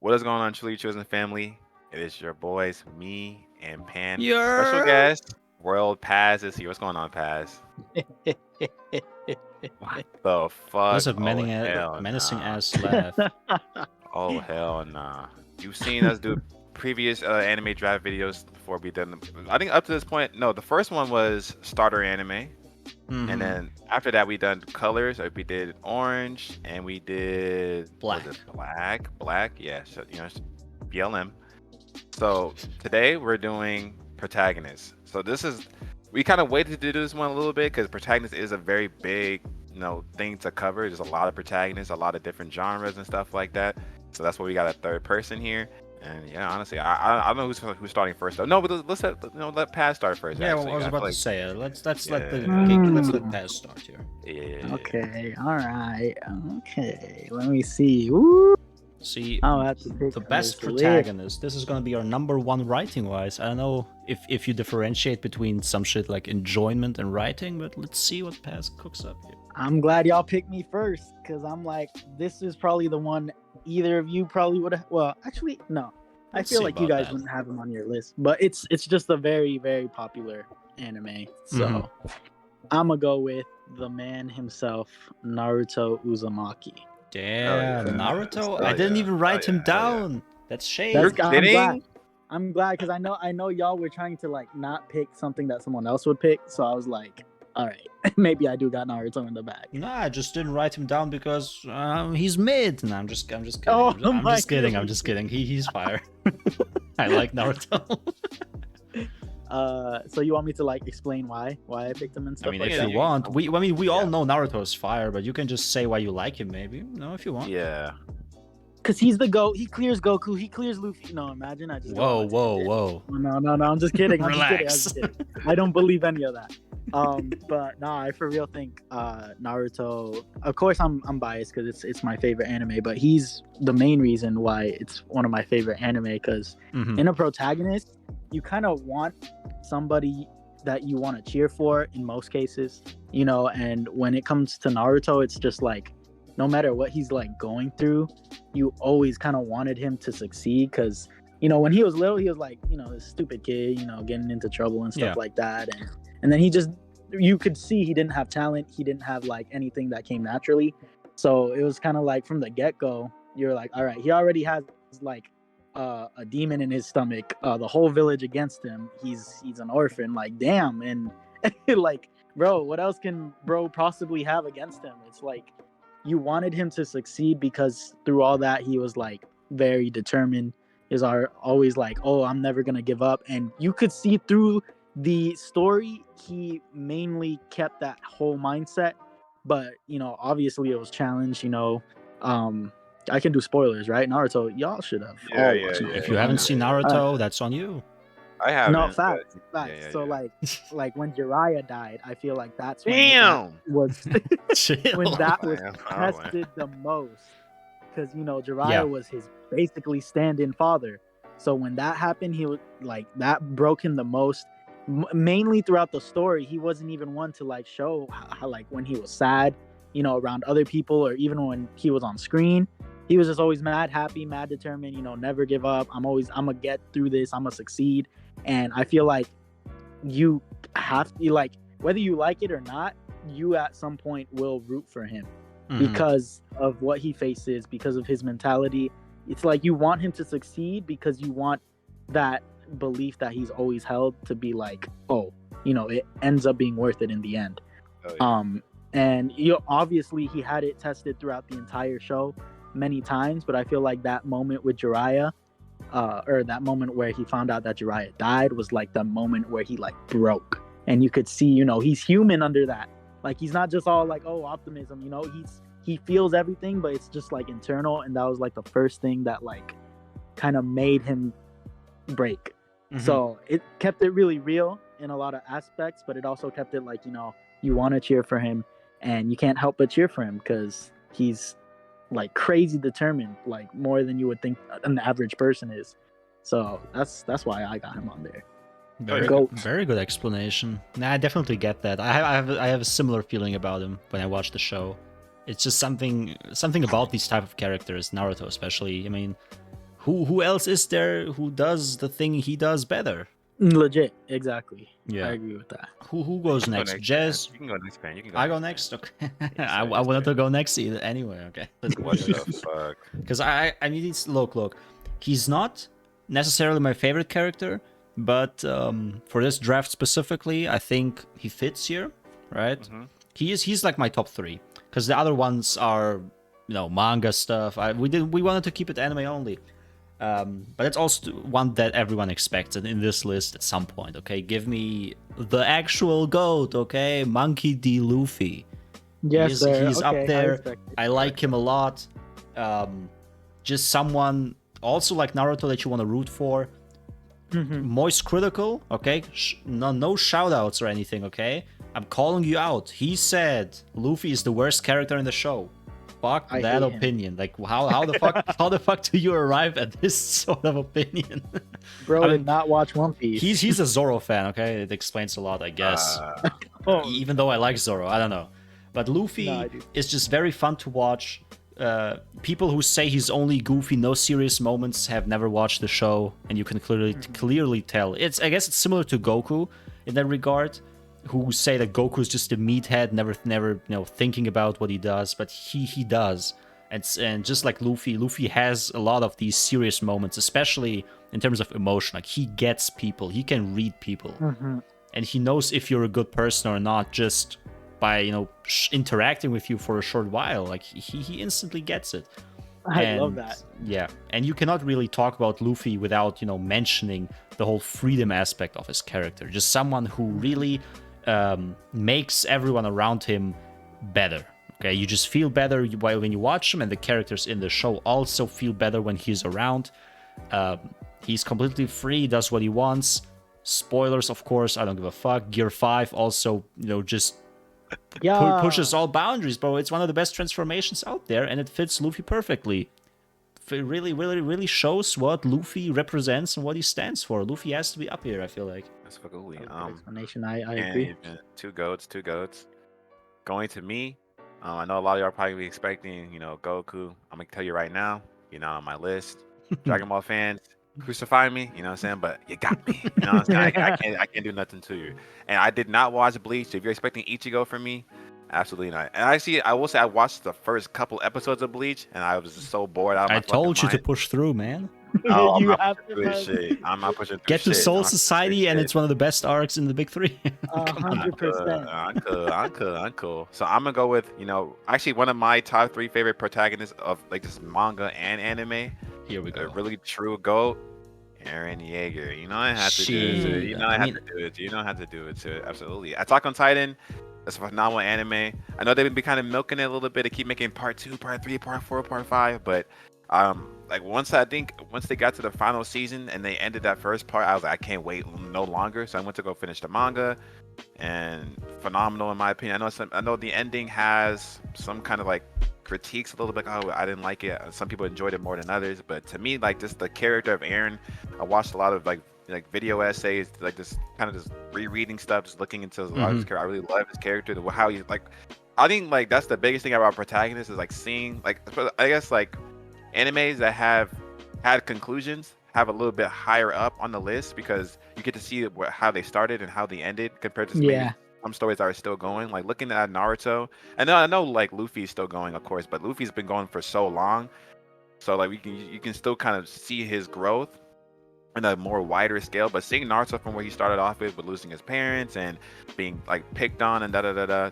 What is going on, Truly Chosen family? It is your boys, me and Pan. Special Yeah. guest, worldpaz is here. What's going on, Paz? What the That's fuck? a Oh menacing, hell menacing nah. ass laugh. Oh hell nah. You've seen us do previous anime draft videos before we did them. I think up to this point, no, the first one was starter anime. And Mm-hmm. then after that, we done colors. We did orange, and we did was Black. it black? Yeah, so, BLM. So today we're doing protagonists. So this is we kind of waited to do this one a little bit because protagonist is a very big thing to cover. There's a lot of protagonists, a lot of different genres and stuff like that. So that's why we got a third person here. And yeah, honestly, I don't know who's starting first though. No, but let's let Pat start first. Yeah, well, Actually, I was I feel about to like say let's yeah, let Paz start here. yeah. Okay, all right. Okay, let me see. Woo. See, I'll have to pick the from best this list. protagonist. This is gonna be our number one writing wise. I don't know if you differentiate between some shit like enjoyment and writing, but let's see what Paz cooks up here. I'm glad y'all picked me first because I'm like, this is probably the one either of you probably would have. Well, actually, no. I Let's feel see like you about guys that. wouldn't have him on your list, but it's just a very very popular anime. So I'm gonna go with the man himself, Naruto Uzumaki. Damn, yeah. Naruto! Oh, I didn't yeah. even Oh, write him yeah. Hell yeah. down. That's shade. You're I'm glad. kidding? I'm glad because I know y'all were trying to like not pick something that someone else would pick, so I was like, all right, maybe I do got Naruto in the bag. Nah, I just didn't write him down because he's mid. Nah, I'm just kidding. Oh I'm my just kidding. I'm goodness. just kidding. He's fire. I like Naruto. So you want me to like explain why I picked him and stuff I mean, like if that? you want, we all Yeah. know Naruto is fire, but you can just say why you like him, maybe. No, if you want. Yeah. Because he's the GOAT. He clears Goku. He clears Luffy. No, imagine I just go on a tangent. Whoa. No. I'm just kidding. Relax. I don't believe any of that. But no, I for real think Naruto. Of course, I'm biased because it's my favorite anime, but he's the main reason why it's one of my favorite anime. Because in a protagonist, you kind of want somebody that you want to cheer for in most cases, And when it comes to Naruto, it's just like no matter what he's like going through, you always kind of wanted him to succeed because when he was little, he was like this stupid kid, getting into trouble and stuff like that, and then you could see he didn't have talent, he didn't have like anything that came naturally, so it was kind of like from the get-go you're like, all right, he already has like a demon in his stomach, the whole village against him, he's an orphan, like damn, and like bro, what else can bro possibly have against him? It's like you wanted him to succeed because through all that he was like very determined. Is always like, oh, I'm never gonna give up, and you could see through the story he mainly kept that whole mindset. But obviously it was challenged. I can do spoilers, right? Naruto, y'all should have all watched Naruto. If you haven't seen Naruto, that's on you. I haven't. No, facts. Yeah. So like when Jiraiya died, I feel like that's when Damn. that was when that was Damn. tested the most, because Jiraiya was his basically stand-in father. So when that happened, he was like, that broke him the most. Mainly throughout the story, he wasn't even one to like show how like when he was sad, around other people, or even when he was on screen, he was just always mad happy, mad determined, never give up. I'm gonna get through this, I'm gonna succeed. And I feel like you have to, like, whether you like it or not, you at some point will root for him because of what he faces, because of his mentality. It's like you want him to succeed because you want that belief that he's always held to be like, oh, it ends up being worth it in the end. Oh, yeah. And obviously he had it tested throughout the entire show many times, but I feel like that moment with Jiraiya, or that moment where he found out that Jiraiya died, was like the moment where he like broke, and you could see, he's human under that. Like he's not just all like, oh, optimism, he feels everything, but it's just like internal, and that was like the first thing that like kind of made him break. So it kept it really real in a lot of aspects, but it also kept it like, you want to cheer for him, and you can't help but cheer for him because he's like crazy determined, like more than you would think an average person is. So that's why I got him on there. Very good explanation. Nah, I definitely get that. I have a similar feeling about him when I watch the show. It's just something about these type of characters, Naruto especially. I mean, who else is there who does the thing he does better? Legit, exactly. Yeah. I agree with that. Who goes You can go next? man. Jez? You can go next, man. You can go I go next. next. Man. Okay. Yes, I sir, yes, wanted sir. to go next either. Anyway, okay. Let's go. What the fuck? Because I mean, look. He's not necessarily my favorite character, but for this draft specifically, I think he fits here, right? Mhm. He's like my top 3, because the other ones are manga stuff. We wanted to keep it anime only. But it's also one that everyone expects in this list at some point, okay? Give me the actual GOAT, okay? Monkey D. Luffy. Yes, sir. He's Okay, up there. respect it. I like him a lot. Just someone also like Naruto that you want to root for. Moist critical, okay? No shout outs or anything, okay? I'm calling you out. He said Luffy is the worst character in the show. Fuck I that hate him. opinion. Like how the fuck do you arrive at this sort of opinion? Bro I did mean, not watch One Piece. he's a Zoro fan, okay? It explains a lot, I guess. Oh, Even though I like Zoro, I don't know. But Luffy No, I do. is just very fun to watch. People who say he's only goofy, no serious moments, have never watched the show, and you can clearly tell. I guess it's similar to Goku in that regard, who say that Goku is just a meathead, never thinking about what he does, but he does. And just like Luffy has a lot of these serious moments, especially in terms of emotion. Like he gets people, he can read people, and he knows if you're a good person or not just by interacting with you for a short while. Like he instantly gets it. I love that. Yeah, and you cannot really talk about Luffy without mentioning the whole freedom aspect of his character. Just someone who really makes everyone around him better. Okay, you just feel better when you watch him, and the characters in the show also feel better when he's around. He's completely free, does what he wants. Spoilers, of course, I don't give a fuck. Gear 5 also, just pushes all boundaries, bro. It's one of the best transformations out there, and it fits Luffy perfectly. It really, really, really shows what Luffy represents and what he stands for. Luffy has to be up here, I feel like. That's fucking That was a good explanation. I and agree. Two goats. Going to me, I know a lot of y'all are probably expecting, Goku. I'm gonna tell you right now, you're not on my list. Dragon Ball fans, crucify me, you know what I'm saying? But you got me. You know what I'm saying? I can't do nothing to you. And I did not watch Bleach. So if you're expecting Ichigo from me, absolutely not. And I will say I watched the first couple episodes of Bleach, and I was just so bored out of my I told you fucking to push through, man. Oh, I'm You not have pushing to through have- shit. I'm not pushing through Get to shit. Soul I'm not pushing through Society, and shit. it's one of the best arcs in the big 3. 100%. I'm cool. So I'm gonna go with, actually one of my top 3 favorite protagonists of like this manga and anime. Here we A go. really true GOAT, Eren Yeager. You know I have to do it. Shit. You know I have to do it. You know I have to do it too. Absolutely. Attack on Titan. That's a phenomenal anime. I know they've been kind of milking it a little bit to keep making part 2, part 3, part 4, part 5, but like once they got to the final season and they ended that first part, I was like, I can't wait no longer. So I went to go finish the manga, and phenomenal in my opinion. I know the ending has some kind of like critiques a little bit. Oh, I didn't like it. Some people enjoyed it more than others, but to me, like just the character of Eren, I watched a lot of like video essays, like just kind of just rereading stuff, just looking into a lot of his character. I really love his character, how he like. I think like that's the biggest thing about protagonists is like seeing like, I guess like animes that have had conclusions have a little bit higher up on the list because you get to see how they started and how they ended compared to maybe some stories that are still going. Like looking at Naruto, I know like Luffy's still going, of course, but Luffy's been going for so long, so like you can still kind of see his growth on a more wider scale. But seeing Naruto from where he started off with losing his parents and being like picked on and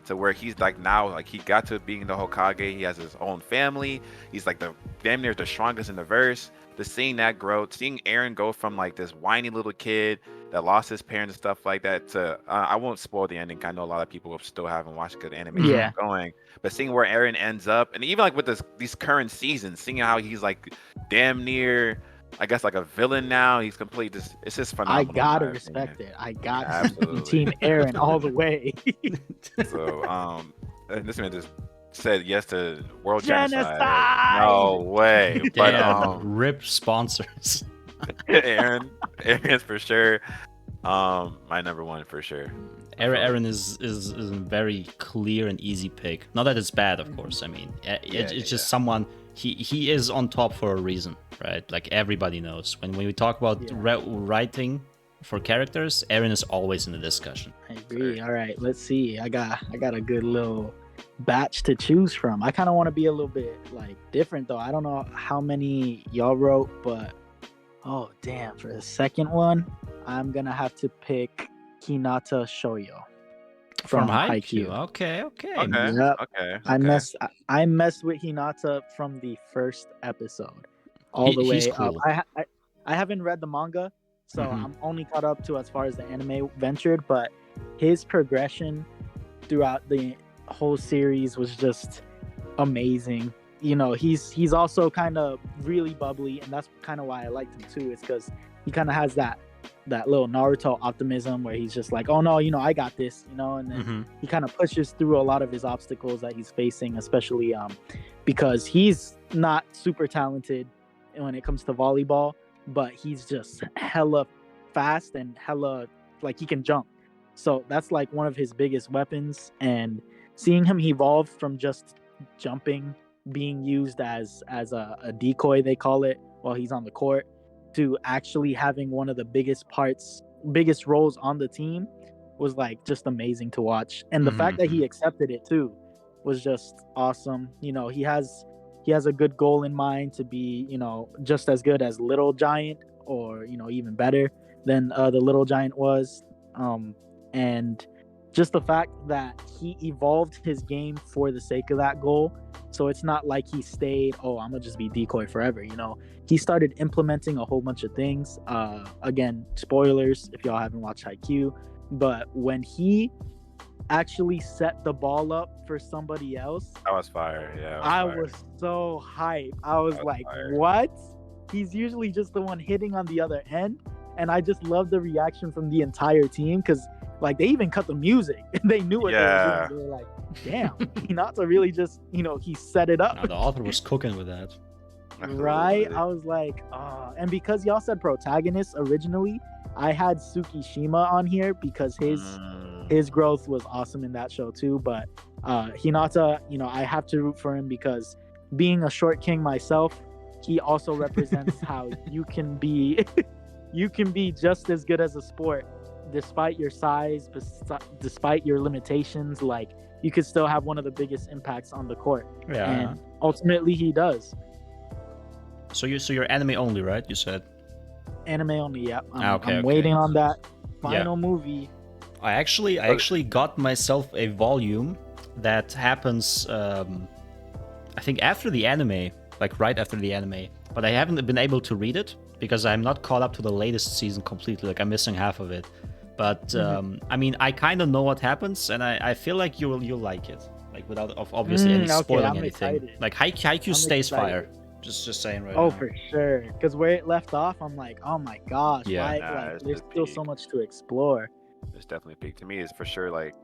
to where he's like now, like he got to being the Hokage, he has his own family, he's like the damn near the strongest in the verse. Seeing that growth, seeing Eren go from like this whiny little kid that lost his parents and stuff like that to I won't spoil the ending. I know a lot of people still haven't watched good anime going, but seeing where Eren ends up, and even like with these current seasons, seeing how he's like damn near, I guess, like a villain now. He's complete. It's just phenomenal. I gotta respect it. I got absolutely Team Eren all the way. So and this man just said yes to world Genocide! genocide. No way. But Damn, rip sponsors. Aaron's for sure. My number one for sure. Eren is a very clear and easy pick. Not that it's bad, of course. I mean, it's just someone. he is on top for a reason, right? Like everybody knows. When we talk about writing for characters, Eren is always in the discussion. I agree. All right, let's see. I got a good little batch to choose from. I kind of want to be a little bit like different though. I don't know how many y'all wrote, but oh damn, for the second one, I'm gonna have to pick Hinata Shoyo from Haikyuu. Okay. Yep. Okay. I messed with Hinata from the first episode all the way he's cool. up. I haven't read the manga, so I'm only caught up to as far as the anime ventured, but his progression throughout the whole series was just amazing. You know, he's also kind of really bubbly, and that's kind of why I liked him too. It's because he kind of has that little Naruto optimism where he's just like, oh no, you know, I got this, you know, and then he kind of pushes through a lot of his obstacles that he's facing, especially because he's not super talented when it comes to volleyball, but he's just hella fast and hella like he can jump. So that's like one of his biggest weapons, and seeing him evolve from just jumping, being used as a decoy, they call it, while he's on the court, to actually having one of the biggest roles on the team was like just amazing to watch. And the fact that he accepted it too was just awesome. You know, he has a good goal in mind to be, you know, just as good as Little Giant, or, you know, even better than the Little Giant was. And just the fact that he evolved his game for the sake of that goal. So it's not like he stayed, oh, I'm gonna just be decoy forever, you know. He started implementing a whole bunch of things. Again, spoilers if y'all haven't watched Haikyuu, but when he actually set the ball up for somebody else, I was fire. Yeah, I was so hyped. I was like, what? He's usually just the one hitting on the other end, and I just love the reaction from the entire team, because like they even cut the music. They knew what they were doing. They were like, damn, Hinata really just, you know, he set it up. No, the author was cooking with that. Right? I was like, and because y'all said Protagonists originally, I had Tsukishima on here because his growth was awesome in that show too. But Hinata, you know, I have to root for him because being a short king myself, he also represents how you can be just as good as a sport despite your size, despite your limitations. Like, you could still have one of the biggest impacts on the court. Yeah. And ultimately he does. So you're anime only, right? You said anime only. Yeah. I'm waiting on that final movie. I actually got myself a volume that happens I think after the anime, like right after the anime, but I haven't been able to read it because I'm not caught up to the latest season completely. Like, I'm missing half of it. But I mean, I kind of know what happens, and I feel like you'll like it, like without obviously any spoiling anything. Excited. Like Haikyuu stays fire. Just saying right now. Oh, for sure. Because where it left off, I'm like, oh my gosh, yeah. there's still so much to explore. It's definitely peak. To me, it's for sure like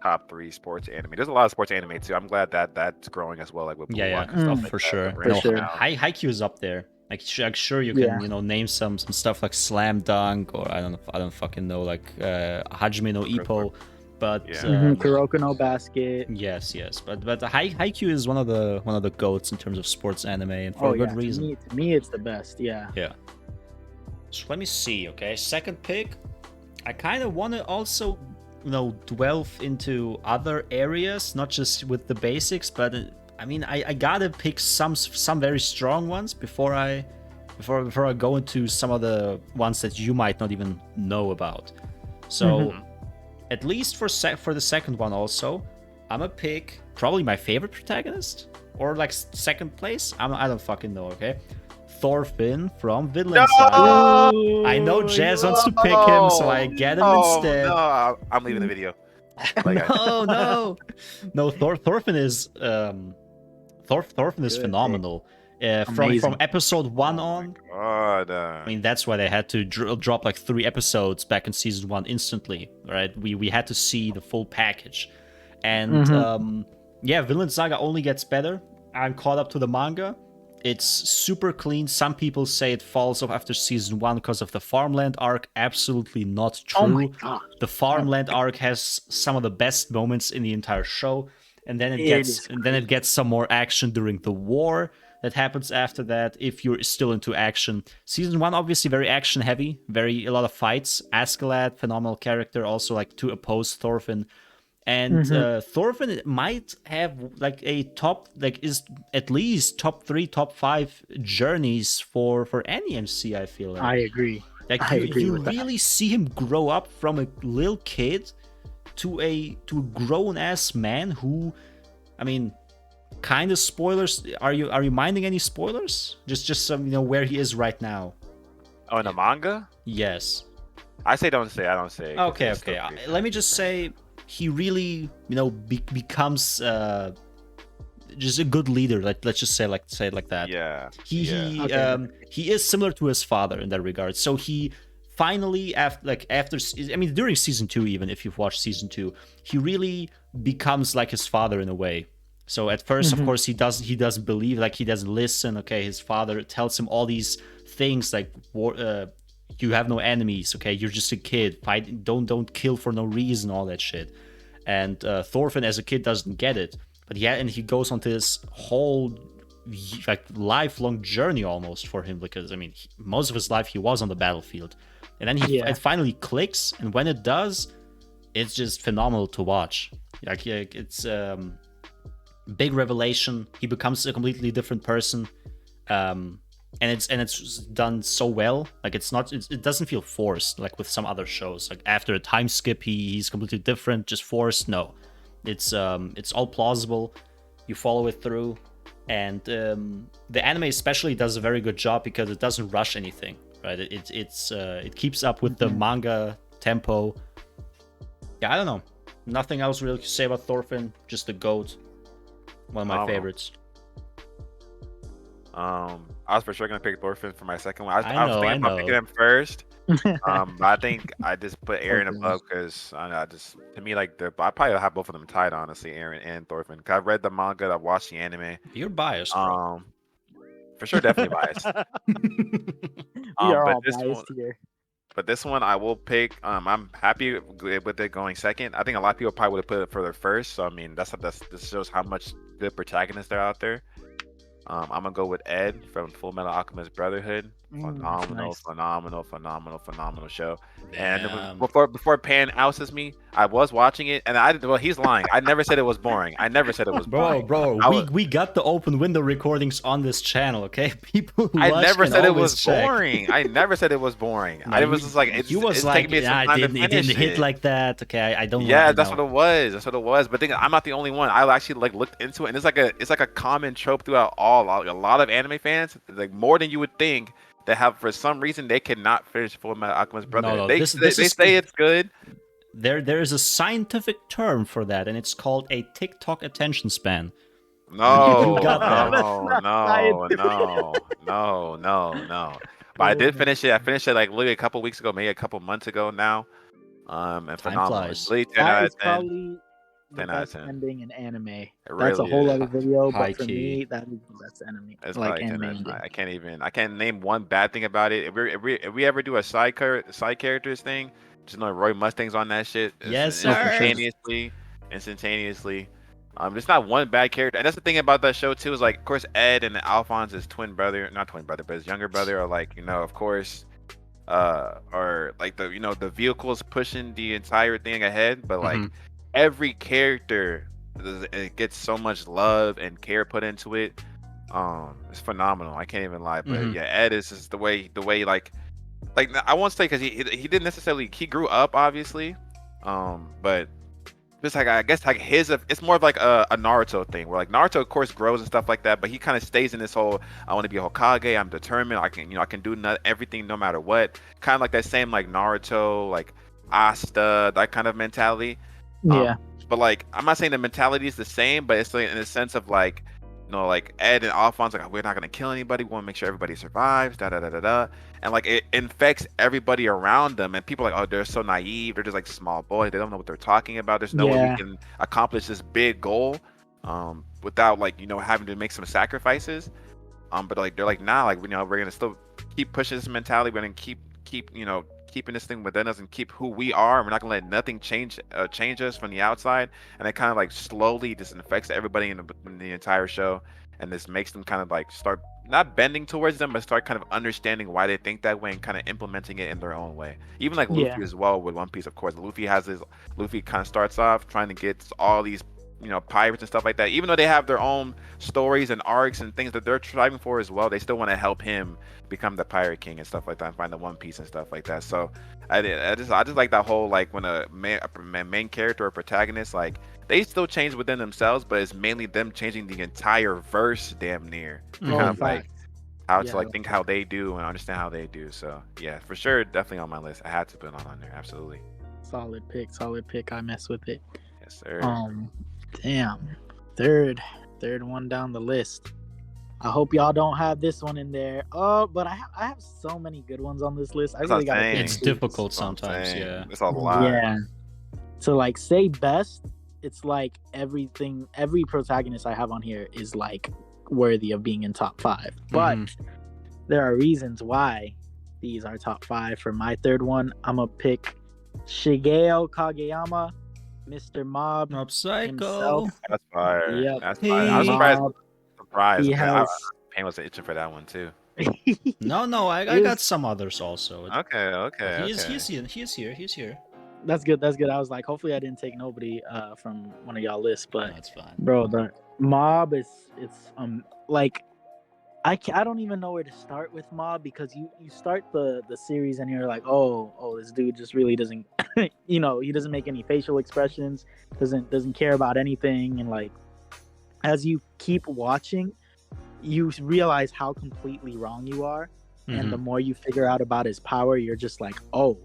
top 3 sports anime. There's a lot of sports anime too. I'm glad that that's growing as well, like with Blue Lock and stuff like for that, sure. for sure. Haikyuu is up there. Like, sure you can, you know, name some stuff like Slam Dunk, or I don't fucking know, like Hajime no Ippo, but Kuroko no Basket. Yes, but Haikyuu is one of the goats in terms of sports anime, and for a good reason. To me, it's the best. Yeah. So let me see. Okay, second pick. I kind of want to also, you know, delve into other areas, not just with the basics, but I mean, I gotta pick some very strong ones before I go into some of the ones that you might not even know about. So, at least for the second one, also, I'm gonna pick probably my favorite protagonist, or like second place. I don't fucking know. Okay, Thorfinn from Vinland Saga. I know Jazz wants to pick him, so I get him instead. No, I'm leaving the video. No. Thorfinn is Thorfinn is phenomenal. From episode 1 on. God. I mean, that's why they had to drop like 3 episodes back in season 1 instantly, right? We had to see the full package, and Vinland Saga only gets better. I'm caught up to the manga. It's super clean. Some people say it falls off after season 1 because of the farmland arc. Absolutely not true. Oh my God. The farmland arc has some of the best moments in the entire show, and then it gets some more action during the war. that happens after that if you're still into action. Season 1 obviously very action heavy, a lot of fights. Askeladd, phenomenal character, also like to oppose Thorfinn. And Thorfinn might have like a top, like is at least top 3, top 5 journeys for any MC. I feel like. I agree. Like I agree you with that. really see him grow up from a little kid to a grown ass man who, I mean, kind of spoilers. Are you minding any spoilers? Just some where he is right now. Oh, in the manga? Yes. I don't say. 'Cause Okay. it's still pretty Let me just say he really becomes just a good leader. Let's just say it like that. Yeah. He is similar to his father in that regard. So he finally during season 2, even if you've watched season 2, he really becomes like his father in a way. So at first, of course, he doesn't believe, like he doesn't listen. Okay, his father tells him all these things like you have no enemies. Okay, you're just a kid. Fight, don't kill for no reason. All that shit. And Thorfinn as a kid doesn't get it. But and he goes on to this whole like lifelong journey almost for him, because I mean most of his life he was on the battlefield, and then it finally clicks, and when it does, it's just phenomenal to watch. Like it's big revelation. He becomes a completely different person, and it's done so well. Like it doesn't feel forced like with some other shows. Like after a time skip, he's completely different, just forced. No. It's all plausible. You follow it through, and the anime especially does a very good job because it doesn't rush anything, right? It keeps up with the manga tempo. Yeah, I don't know. Nothing else really to say about Thorfinn. Just the GOAT. One of my favorites. I was for sure gonna pick Thorfinn for my second one. I was thinking about picking him first. But I think I just put Aaron above because to me like I probably have both of them tied, honestly, Aaron and Thorfinn. Cause I've read the manga, I've watched the anime. You're biased, bro. For sure, definitely biased. We are all biased here. But this one I will pick. I'm happy with it going second. I think a lot of people probably would have put it further first. So I mean, this shows how much good protagonists are out there. I'm gonna go with Ed from Full Metal Alchemist Brotherhood. Phenomenal show. Damn. And before Pan ouses me, I was watching it, and he's lying. I never said it was boring. I never said it was boring. Bro, we got the open window recordings on this channel, okay? People who I never said it was check. boring. I never said it was boring. No, I was just like, it's taking me some time to finish it didn't hit like that. Okay, I don't. Yeah, that's what it was. That's what it was. But I'm not the only one. I actually looked into it, and it's like a common trope throughout a lot of anime fans, like more than you would think, that have for some reason they cannot finish Full Metal Alchemist Brotherhood. No, they say it's good. There is a scientific term for that, and it's called a TikTok attention span. No, You got that. no. But I did finish it. I finished it like literally a couple weeks ago, maybe a couple months ago now. And Time phenomenal. flies. Really 10 out of 10. Probably the 10 out of best 10. ending in anime. really That's a whole is. other video, High but for key. me, that is the best anime. It's Like probably 10 anime out of 10. ending. I can't name one bad thing about it. If we ever do a side characters thing, just know Roy Mustang's on that shit. Yes, sir. Instantaneously. There's not one bad character, and that's the thing about that show too. Is like, of course, Ed and Alphonse, his not twin brother, but his younger brother, are like, of course, or like the vehicles pushing the entire thing ahead. But like every character, it gets so much love and care put into it. It's phenomenal. I can't even lie. But yeah, Ed is just the way like I won't say because he didn't necessarily, he grew up obviously, but just like I guess like it's more of like a Naruto thing where like Naruto of course grows and stuff like that, but he kind of stays in this whole, I want to be a Hokage, I'm determined, I can do everything no matter what, kind of like that same like Naruto, like Asta, that kind of mentality. Yeah. But like I'm not saying the mentality is the same, but it's like in the sense of like, like Ed and Alphonse, like, we're not gonna kill anybody. We want to make sure everybody survives. And like it infects everybody around them. And people are like, oh, they're so naive. They're just like small boys. They don't know what they're talking about. There's no way we can accomplish this big goal, without like having to make some sacrifices. But like they're like, nah, like we're gonna still keep pushing this mentality. We're gonna keep keeping this thing within us and keep who we are. We're not gonna let nothing change us from the outside. And it kind of like slowly disinfects everybody in the entire show. and this makes them kind of like start not bending towards them, but start kind of understanding why they think that way and kind of implementing it in their own way. Even like Yeah. Luffy as well with One Piece, of course. Luffy kind of starts off trying to get all these pirates and stuff like that. Even though they have their own stories and arcs and things that they're striving for as well, they still want to help him become the pirate king and stuff like that, and find the One Piece and stuff like that. So I just like that whole like when a main character or protagonist, like they still change within themselves, but it's mainly them changing the entire verse damn near. Mhm. Kind of like how to Yeah. like think how they do and understand how they do. So yeah, for sure, definitely on my list. I had to put it on there. Absolutely. Solid pick. I mess with it. Yes, sir. Damn. Third one down the list. I hope y'all don't have this one in there. Oh, but I have so many good ones on this list. I That's really what I'm gotta saying. pick It's two. difficult That's what I'm sometimes, saying. yeah. It's a lot. Yeah. So like say best, it's like every protagonist I have on here is like worthy of being in top 5. But there are reasons why these are top 5. For my third one, I'm gonna pick Shigeo Kageyama, Mr. Mob Mob Psycho. himself. That's fire. Yep. That's fire. I was Hey. surprised. Mob, Surprised. he Okay, has Pain was itching for that one too. No, I Is- got some others also. Okay. He's here. That's good. I was like, hopefully I didn't take nobody from one of y'all lists, but No, it's fine. bro, the Mob it's like I don't even know where to start with Mob, because you start the series and you're like, oh this dude just really doesn't he doesn't make any facial expressions, doesn't care about anything, and like as you keep watching you realize how completely wrong you are. And the more you figure out about his power, you're just like, oh,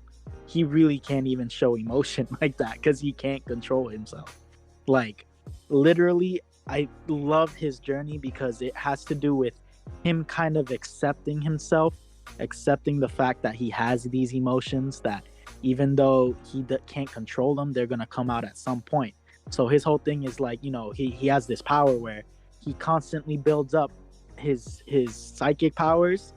he really can't even show emotion like that because he can't control himself. Like literally, I love his journey because it has to do with him kind of accepting himself, accepting the fact that he has these emotions, that even though he can't control them, they're gonna come out at some point. So his whole thing is like, he has this power where he constantly builds up his psychic powers,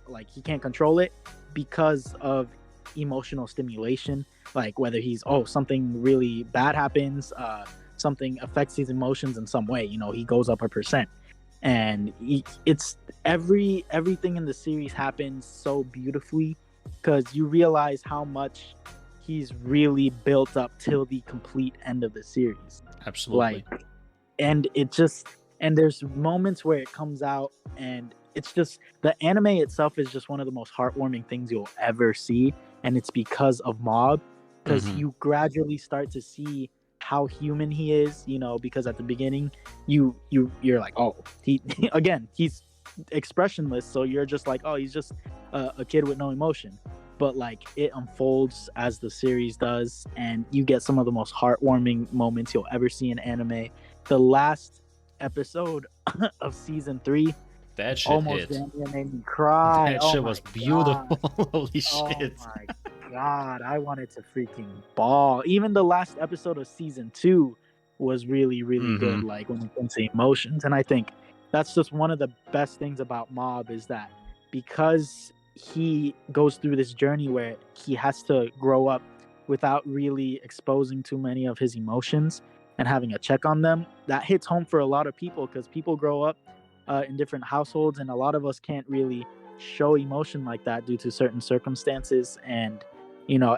like he can't control it because of emotional stimulation. Like whether something really bad happens, something affects his emotions in some way, he goes up 1%. And it's everything in the series happens so beautifully because you realize how much he's really built up till the complete end of the series. Absolutely. Like, and there's moments where it comes out and it's just, the anime itself is just one of the most heartwarming things you'll ever see, and it's because of Mob, because you gradually start to see how human he is, because at the beginning you're like, oh, he's expressionless, so you're just like, oh, he's just a kid with no emotion. But like it unfolds as the series does, and you get some of the most heartwarming moments you'll ever see in anime. The last episode of season 3 That shit almost hit. made me cry. That shit was beautiful. Holy Oh shit. my god, I wanted to freaking bawl. Even the last episode of season 2 was really, really good, like when it comes to emotions. And I think that's just one of the best things about Mob, is that because he goes through this journey where he has to grow up without really exposing too many of his emotions and having a check on them, that hits home for a lot of people, because people grow up in different households, and a lot of us can't really show emotion like that due to certain circumstances. And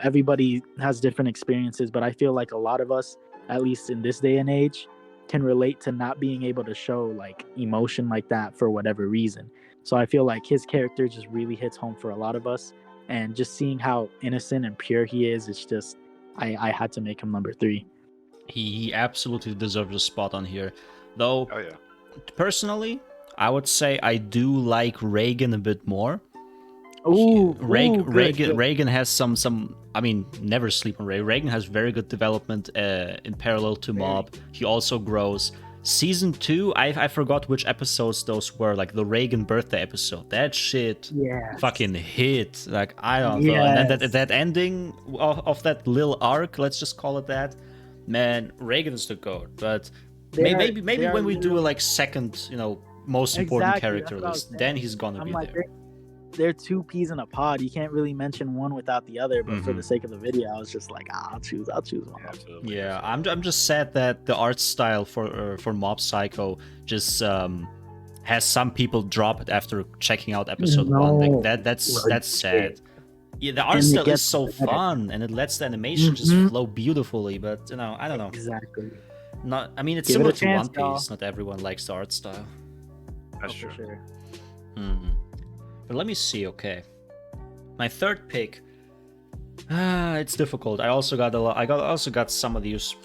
everybody has different experiences, but I feel like a lot of us, at least in this day and age, can relate to not being able to show like emotion like that for whatever reason. So I feel like his character just really hits home for a lot of us, and just seeing how innocent and pure he is, it's just, I had to make him number 3. He absolutely deserves a spot on here. Though, Oh yeah. personally, I would say I do like Reagan a bit more. Reagan has some. I mean, never sleep on Reagan. Reagan has very good development in parallel to Mob. He also grows. Season 2, I forgot which episodes those were, like the Reagan birthday episode. That shit fucking hit. Like, I don't know. And then that ending of that little arc, let's just call it that. Man, Reagan is the GOAT. But maybe when we do a like second, most important character list, then he's gonna be like, there. They're 2 peas in a pod. You can't really mention one without the other. But for the sake of the video, I was just like, I'll choose one. Yeah, I'm just sad that the art style for Mob Psycho just has some people drop it after checking out episode 1. No. Like that's Right. sad. Yeah, the art And it style is gets so better. fun, and it lets the animation just Mhm. flow beautifully. But I don't know. Exactly. Not, I mean, it's Give it a similar to chance, One y'all. Piece. Not everyone likes the art style. That's For true. sure. But let me see. Okay, my third pick. It's difficult. I also got a lot. Also got some of these,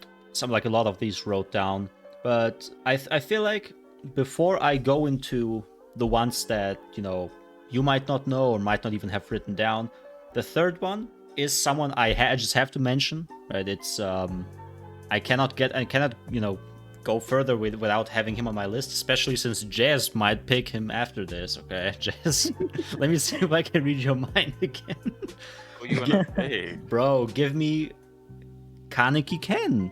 a lot of these wrote down. But I feel like before I go into the ones that you might not know or might not even have written down, the third one is someone I just have to mention. Right? It's I cannot go further without having him on my list, especially since Jazz might pick him after this. Okay, Jazz, let me see if I can read your mind again. Who you gonna pick? Bro, give me Kaneki Ken.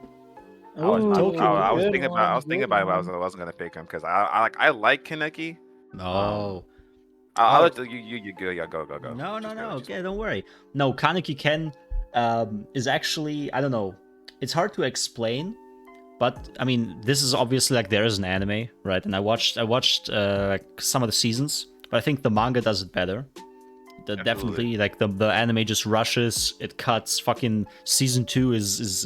I was Ooh, thinking about it, but I wasn't gonna pick him because I like Kaneki. No. I'll let you go. Yeah, go. No. Just go. Okay, don't worry. No, Kaneki Ken is actually, I don't know. It's hard to explain, but I mean, this is obviously like there is an anime, right? And I watched like some of the seasons, but I think the manga does it better. Definitely, like the anime just rushes, it cuts. Fucking season 2 is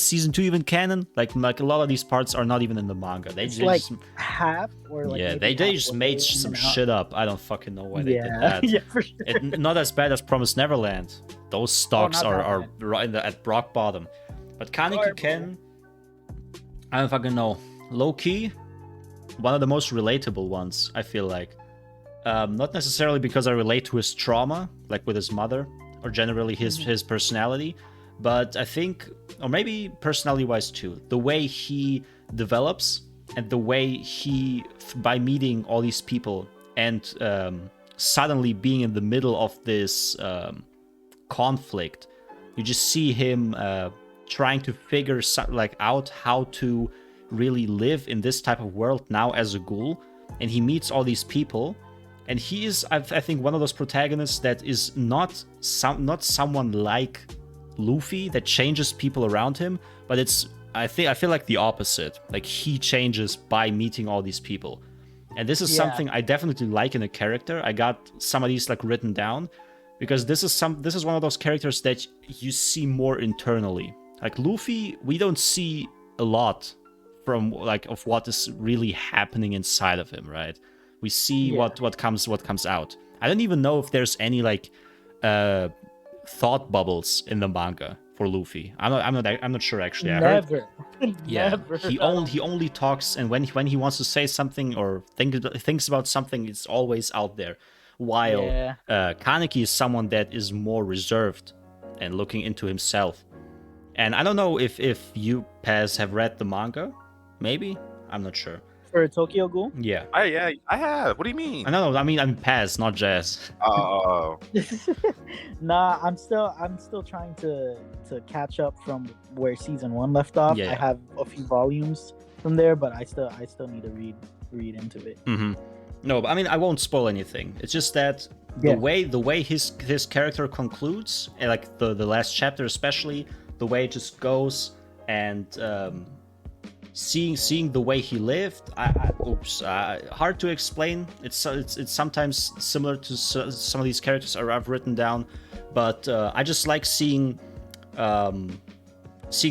season 2 even canon? Like a lot of these parts are not even in the manga. They It's just like half or like yeah, maybe they just halfway made in some and out. shit up. I don't fucking know why they did Yeah, that. yeah, for sure. Not as bad as Promised Neverland. Those stocks not that are bad. right at rock bottom. But Kaneki Ken, I don't fucking know. Low key, one of the most relatable ones, I feel like. Not necessarily because I relate to his trauma, like with his mother, or generally his personality, but I think, or maybe personality-wise too, the way he develops and the way he, by meeting all these people and suddenly being in the middle of this conflict, you just see him trying to figure out how to really live in this type of world now as a ghoul, and he meets all these people. And he is, I think, one of those protagonists that is not someone like Luffy that changes people around him, but I feel like the opposite. Like he changes by meeting all these people, and this is something I definitely like in a character. I got some of these like written down because this is one of those characters that you see more internally. Like Luffy, we don't see a lot from like of what is really happening inside of him, right? We see what comes out. I don't even know if there's any like thought bubbles in the manga for Luffy. I'm not sure actually. I heard Never. he only talks, and when he wants to say something or thinks about something, it's always out there. While Kaneki is someone that is more reserved and looking into himself. And I don't know if you Paz have read the manga, maybe, I'm not sure. For Tokyo Ghoul? Yeah. I have. What do you mean? No, I mean I'm Paz, not Jazz. Oh. Nah, I'm still trying to catch up from where season 1 left off. Yeah. I have a few volumes from there, but I still need to read into it. Mm-hmm. No, but I mean I won't spoil anything. It's just that the way his character concludes, and like the last chapter especially, the way it just goes, and seeing the way he lived, hard to explain. It's sometimes similar to some of these characters I've written down, but I just like seeing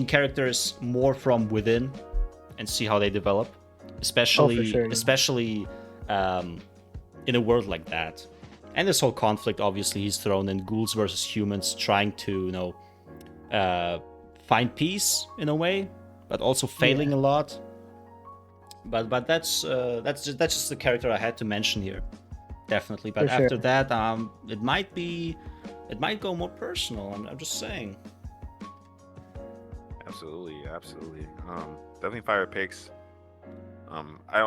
characters more from within and see how they develop, especially in a world like that. And this whole conflict, obviously, he's thrown in ghouls versus humans, trying to find peace in a way, but also failing a lot. But that's just the character I had to mention here, definitely. But after that, it might go more personal. I'm just saying. Absolutely. Definitely fire picks. I had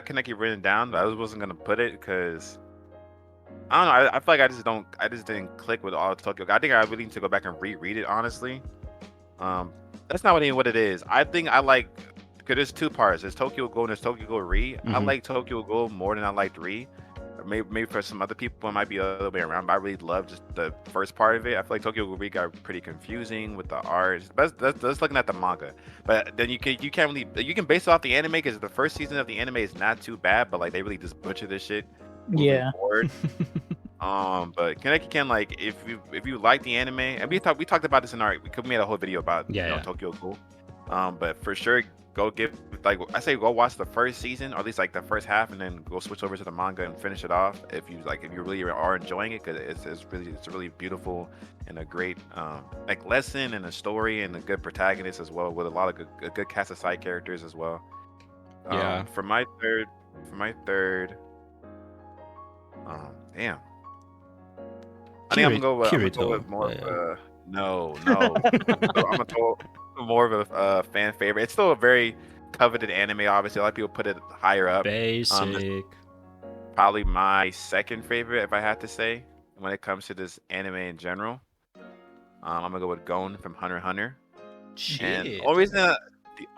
Kaneki written down, but I wasn't gonna put it because I don't know. I feel like I just didn't click with all Tokyo. I think I really need to go back and reread it, honestly. That's not what it is. I think I like, because there's two parts. There's Tokyo Ghoul and there's Tokyo Ghoul Re. I like Tokyo Ghoul more than I liked Re. maybe for some other people it might be a little bit around, but I really love just the first part of it. I feel like Tokyo Ghoul got pretty confusing with the art. That's looking at the manga, but then you can't really you can base it off the anime because the first season of the anime is not too bad, but like they really just butcher this shit moving forward. But Kaneki Ken, like if you like the anime, and we talked about this in our we made a whole video about Tokyo Ghoul. But for sure go give like I say go watch the first season or at least like the first half, and then go switch over to the manga and finish it off if you really are enjoying it, because it's really beautiful and a great like lesson and a story and a good protagonist as well, with a lot of good cast of side characters as well. For my third damn, I think I'm gonna go with more of no. I'm gonna go more of a fan favorite. It's still a very coveted anime. Obviously, a lot of people put it higher up. Basic. Probably my second favorite, if I had to say, when it comes to this anime in general. I'm gonna go with Gon from Hunter x Hunter. Shit. And the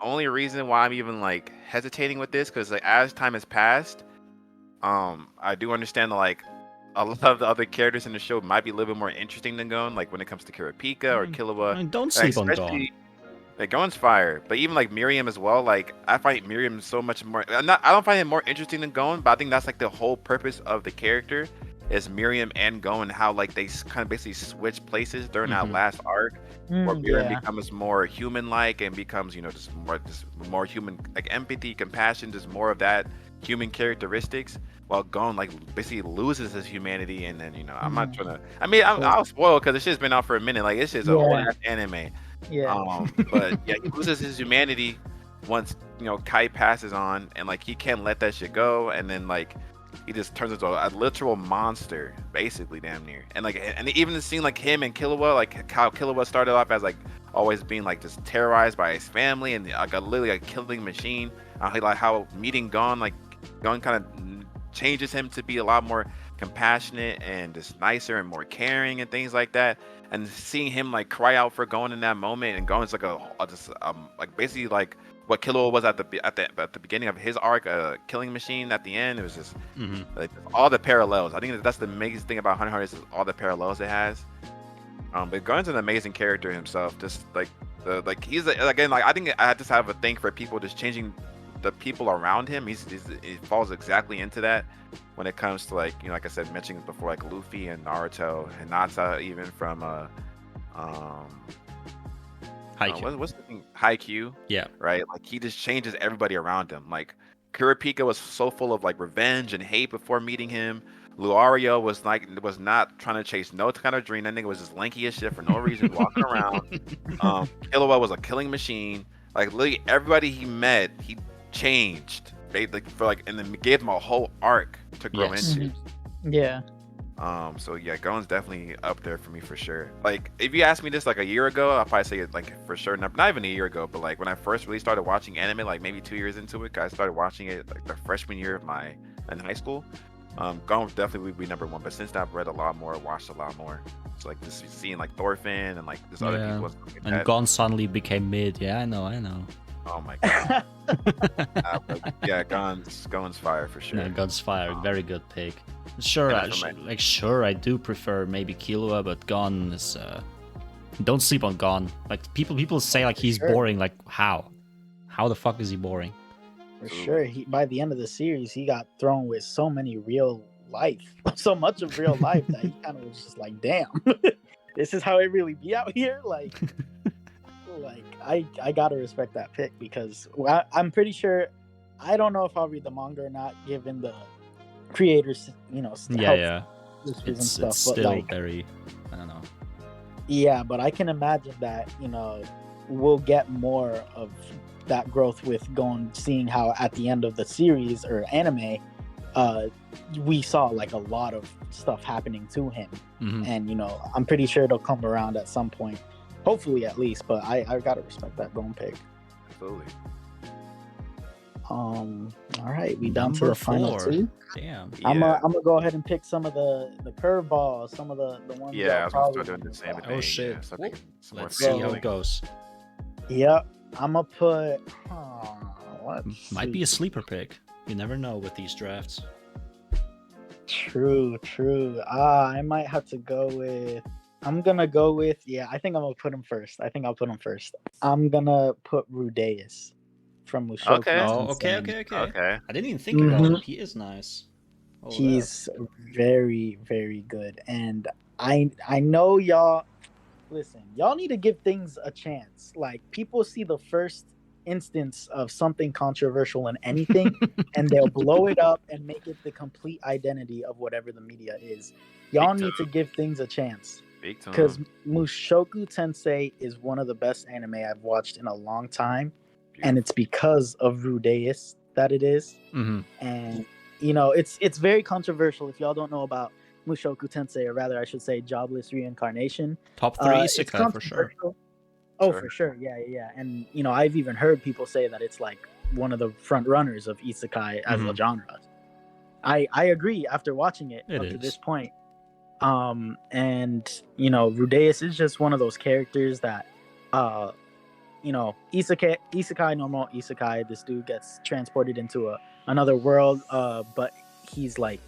only reason why I'm even like hesitating with this, because like as time has passed, I do understand that like a lot of the other characters in the show might be a little bit more interesting than Gon, like when it comes to Kurapika or Killua. Don't sleep on Gon. Like Gon's fire, but even like Miriam as well. Like I find Miriam so much more. I don't find it more interesting than Gon, but I think that's like the whole purpose of the character is Miriam and Gon, how like they kind of basically switch places during that last arc, where Miriam becomes more human-like and becomes just more human, like empathy, compassion, just more of that human characteristics. While Gon like basically loses his humanity, and then I'm not trying to. I mean, I'll spoil because this shit's been out for a minute. Like it's just a whole ass anime. Yeah. But yeah, he loses his humanity once Kai passes on, and like he can't let that shit go, and then like he just turns into a literal monster, basically, damn near. And like, and even seeing like him and Killua, like how Killua started off as like always being like just terrorized by his family and like literally a killing machine. Like how meeting Gon kind of changes him to be a lot more compassionate and just nicer and more caring and things like that. And seeing him like cry out for Gon in that moment, and Gon's like like basically like what Killua was at the beginning of his arc, a killing machine at the end. It was just like all the parallels. I think that's the amazing thing about Hunter x Hunter is all the parallels it has. But Gon's an amazing character himself. Just like he's again like I think I just have a thing for people just changing the people around him. He falls exactly into that when it comes to like like I said, mentioning before, like Luffy and Naruto and Hinata, even from Haikyuu. What's the thing? Haikyuu. Yeah. Right. Like he just changes everybody around him. Like Kurapika was so full of like revenge and hate before meeting him. Luario was not trying to chase no kind of dream. That nigga was just lanky as shit for no reason, walking around. Killua was a killing machine. Like literally everybody he met, he changed. And then gave him a whole arc to grow into. Yeah. So yeah, Gon's definitely up there for me for sure. Like if you asked me this like a year ago, I'll probably say it like for sure. Not even a year ago, but like when I first really started watching anime, like maybe 2 years into it, 'cause I started watching it like the freshman year of in high school. Gon definitely would be number one. But since then, I've read a lot more, watched a lot more. So like just seeing like Thorfinn and like this other people. Like and Gon suddenly became mid. Yeah, I know. Oh my god. Yeah, Gon's fire for sure. Yeah, Gon's fire. Very good pick. Sure, I do prefer maybe Killua, but Gon is. Don't sleep on Gon. Like people say like he's boring. Like how the fuck is he boring? For sure. By the end of the series, he got thrown with so many real life, so much of real life that he kind of was just like, damn, this is how it really be out here. Like I gotta respect that pick because I'm pretty sure. I don't know if I'll read the manga or not, given the creators, Yeah. It's stuff, still like, very, I don't know. Yeah, but I can imagine that we'll get more of that growth with seeing how at the end of the series or anime, we saw like a lot of stuff happening to him, and I'm pretty sure it'll come around at some point, hopefully at least. But I gotta respect that Gon pick. Absolutely. All right, we down to the final two. Damn. Yeah. I'm gonna go ahead and pick some of the curveballs, some of the ones. Yeah, I was gonna start doing the same thing. Oh shit! Yeah, Let's see how it goes. Yep, I'm gonna put. Might be a sleeper pick. You never know with these drafts. True, true. I might have to go with. I'm gonna go with. Yeah, I think I'm gonna put him first. I think I'll put him first. I'm gonna put Rudeus from Mushoku Okay. Oh, okay, Tensei. okay, okay. Okay. I didn't even think about hmm him. He is nice. Hold up. He's very, very good, and I know y'all. Listen, y'all need to give things a chance. Like people see the first instance of something controversial in anything, and they'll blow it up and make it the complete identity of whatever the media is. Y'all Speak to need to him. give things a chance Speak to because him. Mushoku Tensei is one of the best anime I've watched in a long time, and it's Beautiful. because of Rudeus that it is. Mm-hmm. And it's very controversial. If y'all don't know about Mushoku Tensei, or rather, I should say, Jobless Reincarnation, Top 3 it's isekai for sure. controversial. Oh, Sure. for sure, yeah, yeah, yeah. And I've even heard people say that it's like one of the front runners of isekai as a Mhm. genre. I agree after watching it, It up to is. this point. And Rudeus is just one of those characters that, isekai, normal isekai. This dude gets transported into another world, but he's like,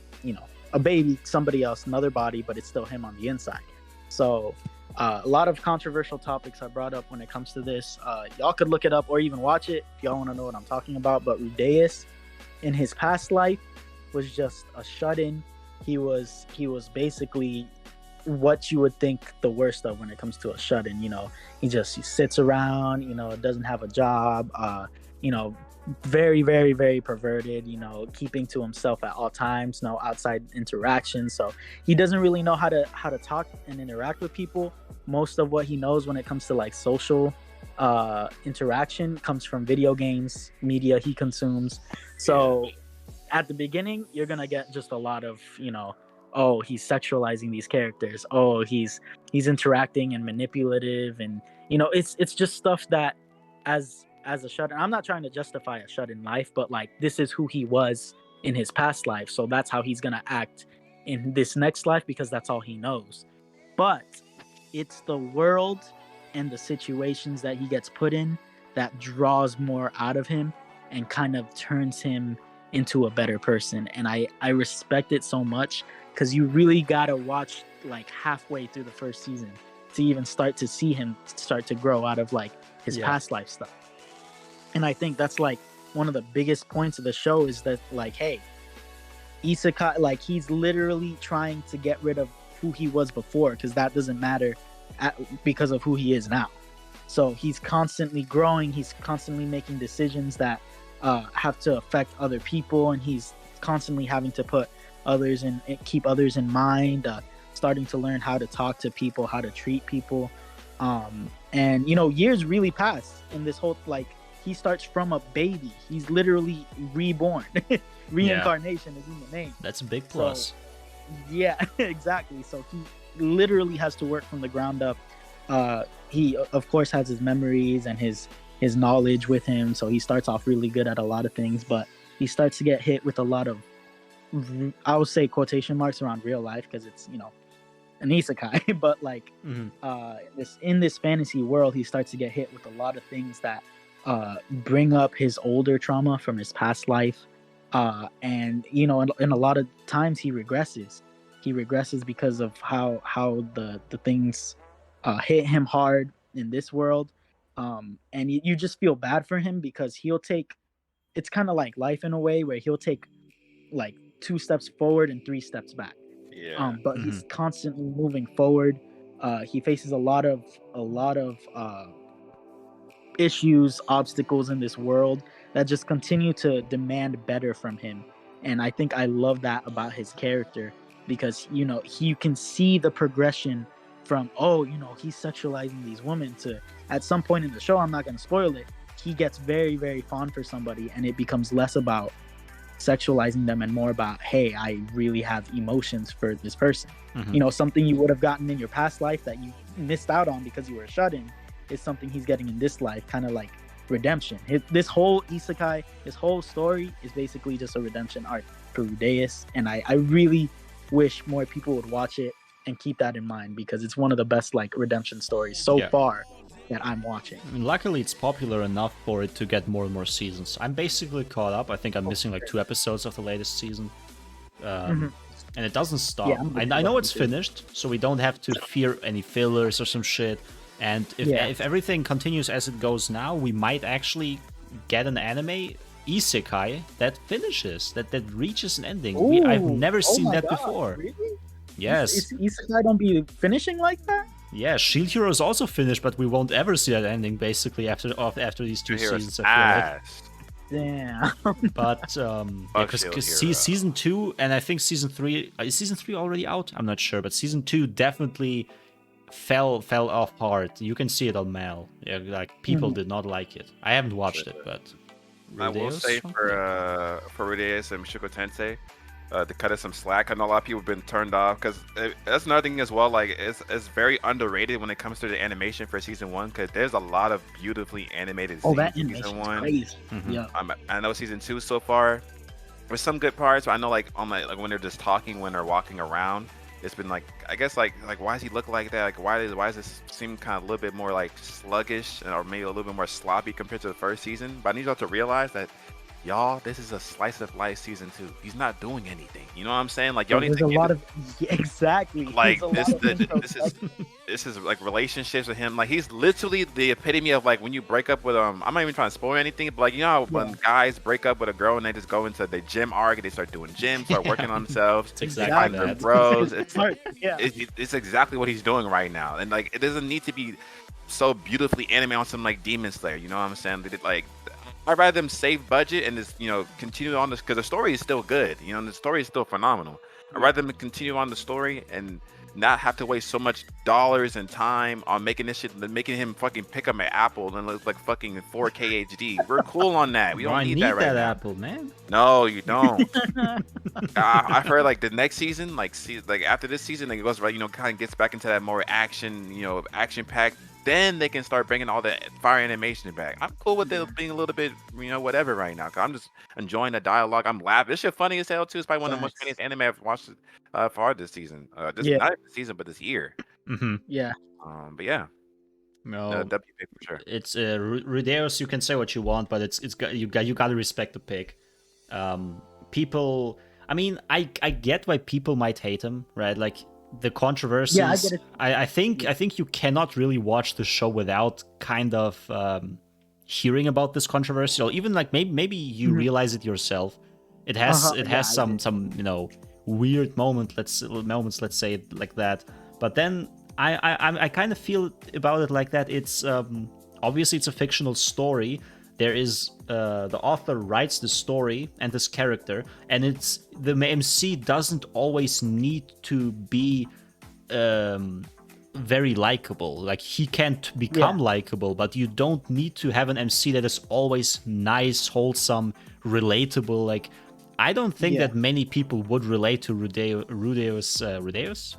a baby, somebody else, another body, but it's still him on the inside. So a lot of controversial topics are brought up when it comes to this. Y'all could look it up or even watch it if y'all want to know what I'm talking about. But Rudeus, in his past life, was just a shut-in. He was basically what you would think the worst of when it comes to a shut-in. He sits around, doesn't have a job, very, very, very perverted, keeping to himself at all times, no outside interaction. So he doesn't really know how to talk and interact with people. Most of what he knows when it comes to like social interaction comes from video games, media he consumes. So at the beginning, you're gonna get just a lot of, oh, he's sexualizing these characters. Oh, he's interacting and manipulative, and it's just stuff that as a shut-in. I'm not trying to justify a shut-in life, but like this is who he was in his past life, so that's how he's gonna act in this next life because that's all he knows. But it's the world and the situations that he gets put in that draws more out of him and kind of turns him into a better person. And I respect it so much because you really gotta watch like halfway through the first season to even start to see him start to grow out of like his past life stuff. And I think that's like one of the biggest points of the show is that like, hey, isekai, like he's literally trying to get rid of who he was before because that doesn't matter because of who he is now. So he's constantly growing, he's constantly making decisions that have to affect other people, and he's constantly having to put others in, keep others in mind, starting to learn how to talk to people, how to treat people. And years really pass in this whole, like, he starts from a baby, he's literally reborn. Reincarnation is in the name. That's a big plus. So, yeah, exactly. So he literally has to work from the ground up. He of course has his memories and his knowledge with him, so he starts off really good at a lot of things, but he starts to get hit with a lot of, I would say, quotation marks around real life because it's an isekai, but like in this fantasy world, he starts to get hit with a lot of things that bring up his older trauma from his past life, and in a lot of times he regresses because of how the things hit him hard in this world. And you just feel bad for him because it's kind of like life in a way where he'll take like 2 steps forward and 3 steps back. But he's constantly moving forward. He faces a lot of issues, obstacles in this world that just continue to demand better from him. And I think I love that about his character because you can see the progression from he's sexualizing these women to, at some point in the show, I'm not going to spoil it, he gets very, very fond for somebody, and it becomes less about sexualizing them and more about, hey, I really have emotions for this person. Something you would have gotten in your past life that you missed out on because you were shut in is something he's getting in this life, kind of like redemption. This whole isekai, this whole story is basically just a redemption arc for Rudeus, and I really wish more people would watch it and keep that in mind because it's one of the best like redemption stories so far that I'm watching. I mean, luckily it's popular enough for it to get more and more seasons. I'm basically caught up. I think I'm missing like 2 episodes of the latest season. and it doesn't stop. Yeah, I'm I know looking it's too. finished, so we don't have to fear any fillers or some shit. And if everything continues as it goes now, we might actually get an anime isekai that finishes, that reaches an ending. I've Ooh, never oh seen my that God, before. Really? Yes. Isekai don't be finishing like that? Yeah, Shield Hero is also finished, but we won't ever see that ending basically after these two Hero seasons. I feel like. ass. Damn. But Fuck because Shield Hero. season 2 and I think season 3 is season 3 already out? I'm not sure, but season 2 definitely fell off hard. You can see it on Mal. Yeah, like people did not like it. I haven't watched it, but I will Rudeus? say for Rudeus and Mushoku Tensei, to cut us some slack. I know a lot of people have been turned off because that's another thing as well. Like it's very underrated when it comes to the animation for season 1 because there's a lot of beautifully animated scenes That in animation's season 1. crazy. Mhm. Yeah. I know season 2 so far. There's some good parts, but I know like on like when they're just talking when they're walking around, it's been like I guess like why does he look like that? Like why does this seem kind of a little bit more like sluggish or maybe a little bit more sloppy compared to the first season? But I need y'all to realize that y'all, this is a slice of life season 2. He's not doing anything. You know what I'm saying? Like y'all need There's to a give lot it- of exactly. like There's a lot of this is like relationships with him. Like he's literally the epitome of like when you break up with I'm not even trying to spoil anything, but like you know how when guys break up with a girl and they just go into the gym arc and they start doing gym, start working on themselves, It's they exactly find their that. bros. It's like Yeah. it's exactly what he's doing right now, and like it doesn't need to be so beautifully animated on some like Demon Slayer. You know what I'm saying? They did, like I'd rather them save budget and just continue on this because the story is still good. You know, and the story is still phenomenal. I'd rather them continue on the story and not have to waste so much dollars and time on making this shit, making him fucking pick up an apple and look like fucking 4K HD. We're cool on that. We Bro, don't I need that right now. apple, man. No, you don't. I've heard like the next season, like after this season, like it goes right, kind of gets back into that more action, action packed. Then they can start bringing all the fire animation back. I'm cool with it being a little bit, whatever right now. Cause I'm just enjoying the dialogue. I'm laughing. This shit funny as hell too. It's probably one of the most funniest anime I've watched far this season. Not even this season, but this year. Mm-hmm. Yeah. But yeah, No, WP for sure. it's Rudeus. You can say what you want, but you got to respect the pick. People, I mean, I get why people might hate him, right? Like the controversies. Yeah, I get it. I think you cannot really watch the show without kind of hearing about this controversy, or even like maybe you realize it yourself. It has some weird moments. Let's say it like that. But then I kind of feel about it like that. It's obviously it's a fictional story. There is the author writes the story and this character, and it's the MC doesn't always need to be very likable. Like he can't become likable, but you don't need to have an MC that is always nice, wholesome, relatable. Like I don't think that many people would relate to Rudeus.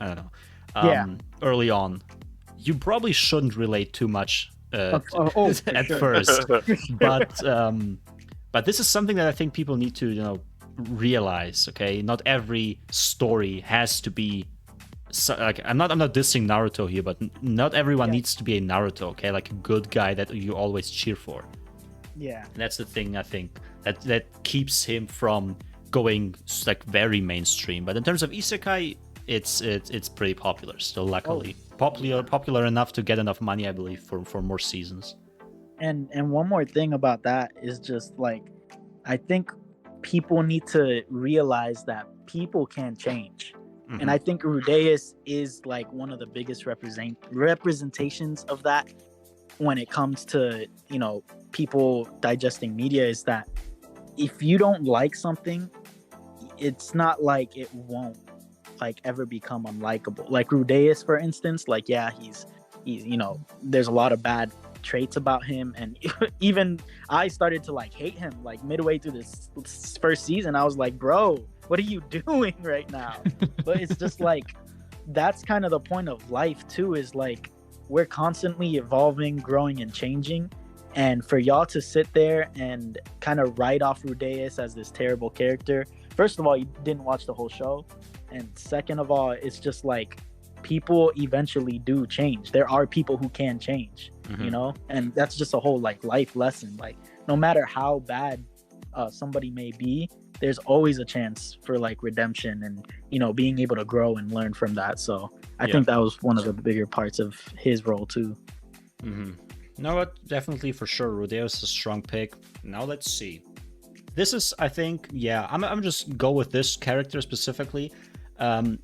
I don't know. Early on, you probably shouldn't relate too much at first, but this is something that I think people need to realize. Okay, not every story has to be. Like I'm not dissing Naruto here, but not everyone needs to be a Naruto. Okay, like a good guy that you always cheer for. Yeah, and that's the thing I think that keeps him from going like very mainstream. But in terms of isekai, it's pretty popular still. Luckily, popular enough to get enough money, I believe, for more seasons. And one more thing about that is just like I think people need to realize that people can change. Mm-hmm. And I think Rudeus is like one of the biggest representations of that when it comes to, people digesting media, is that if you don't like something, it's not like it won't like ever become unlikable. Like Rudeus, for instance, like he's there's a lot of bad traits about him, and even I started to like hate him like midway through this first season. I was like, bro, what are you doing right now? But it's just like that's kind of the point of life too, is like we're constantly evolving, growing, and changing. And for y'all to sit there and kind of write off Rudeus as this terrible character, first of all, you didn't watch the whole show, and second of all, it's just like people eventually do change. There are people who can change, and that's just a whole like life lesson. Like no matter how bad somebody may be, there's always a chance for like redemption and being able to grow and learn from that. So I think that was one of the bigger parts of his role too. No, but definitely for sure, Rodeo's a strong pick. Now let's see. This is, I think, I'm just go with this character specifically.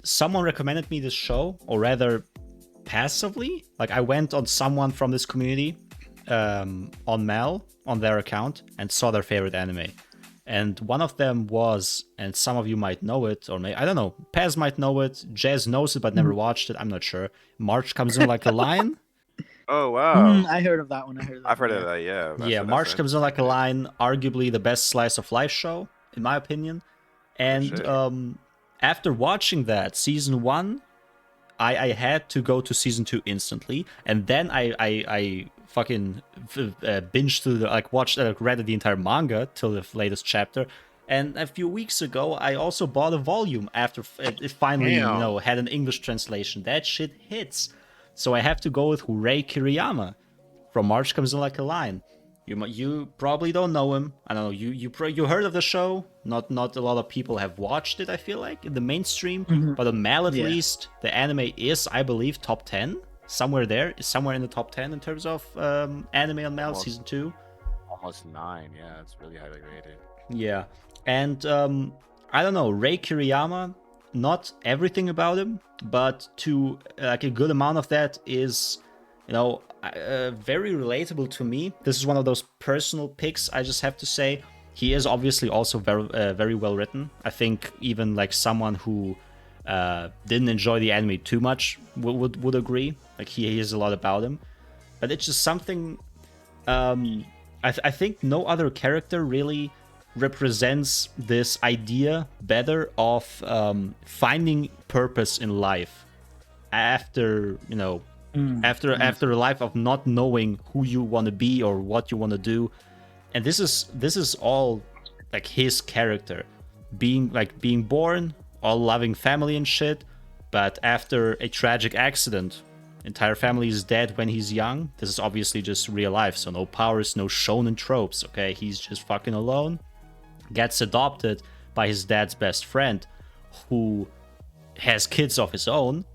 Someone recommended me this show, or rather, passively. Like I went on someone from this community, on Mel, on their account, and saw their favorite anime. And one of them was, and some of you might know it, or I don't know, Paz might know it, Jazz knows it but never watched it, I'm not sure. March Comes In Like a Lion. Oh wow! I heard of that one. I've heard of that. Yeah. Yeah, March Comes In Like a Lion, arguably the best slice of life show, in my opinion. And after watching that season 1, I had to go to season 2 instantly, and then I fucking binged through read the entire manga till the latest chapter. And a few weeks ago, I also bought a volume after it finally had an English translation. That shit hits. So I have to go with Hooray Kiriyama from March Comes In Like a Lion. You probably don't know him. I don't know. You heard of the show? Not a lot of people have watched it. I feel like in the mainstream, but on Mal at least, the anime is, I believe, top 10 somewhere there. Is somewhere in the top 10 in terms of anime on Mal season 2. Almost 9. Yeah, it's really highly rated. Yeah, and I don't know. Rei Kiriyama. Not everything about him, but to like a good amount of that is, very relatable to me. This is one of those personal picks. I just have to say, he is obviously also very well written. I think even like someone who didn't enjoy the anime too much would agree. Like he has a lot about him, but it's just something. I think no other character really represents this idea better of finding purpose in life after after a life of not knowing who you want to be or what you want to do. And this is all like his character, being born, all loving family and shit, but after a tragic accident, entire family is dead when he's young. This is obviously just real life, so no powers, no shonen tropes, okay? He's just fucking alone. Gets adopted by his dad's best friend, who has kids of his own,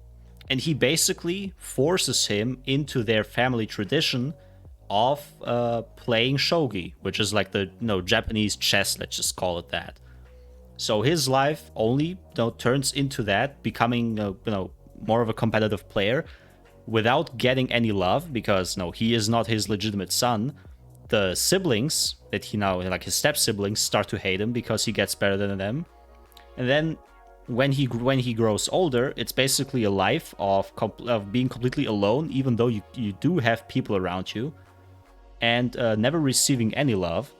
and he basically forces him into their family tradition of playing shogi, which is like the Japanese chess, let's just call it that. So his life only turns into that, becoming more of a competitive player without getting any love, because he is not his legitimate son. The siblings that he now, like his step siblings, start to hate him because he gets better than them. And then when he grows older, it's basically a life of being completely alone, even though you do have people around you, and never receiving any love,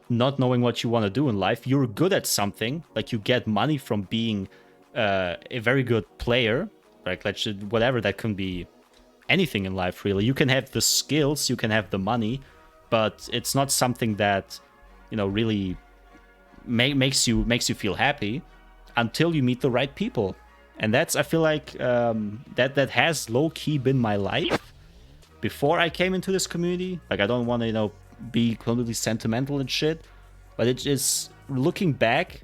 not knowing what you want to do in life. You're good at something, like you get money from being a very good player, like whatever that can be, anything in life really. You can have the skills, you can have the money, but it's not something that really makes you feel happy until you meet the right people. And that's, I feel like, that has low-key been my life before I came into this community. Like, I don't want to be completely sentimental and shit, but it is looking back,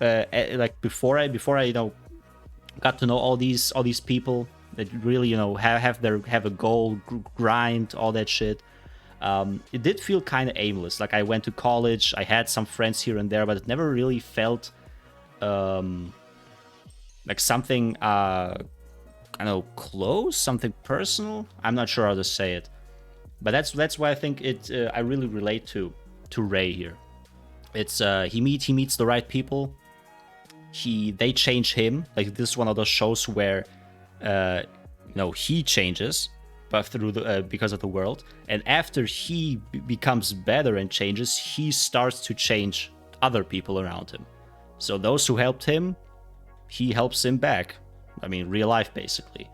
like before I got to know all these people that really have a goal, grind, all that shit. It did feel kind of aimless. Like I went to college, I had some friends here and there, but it never really felt like something close, something personal. I'm not sure how to say it, but that's why I think I really relate to Ray here. It's he meets the right people. They change him. Like this is one of those shows where he changes, but through because of the world. And after he becomes better and changes, he starts to change other people around him. So those who helped him, he helps him back. I mean, real life, basically.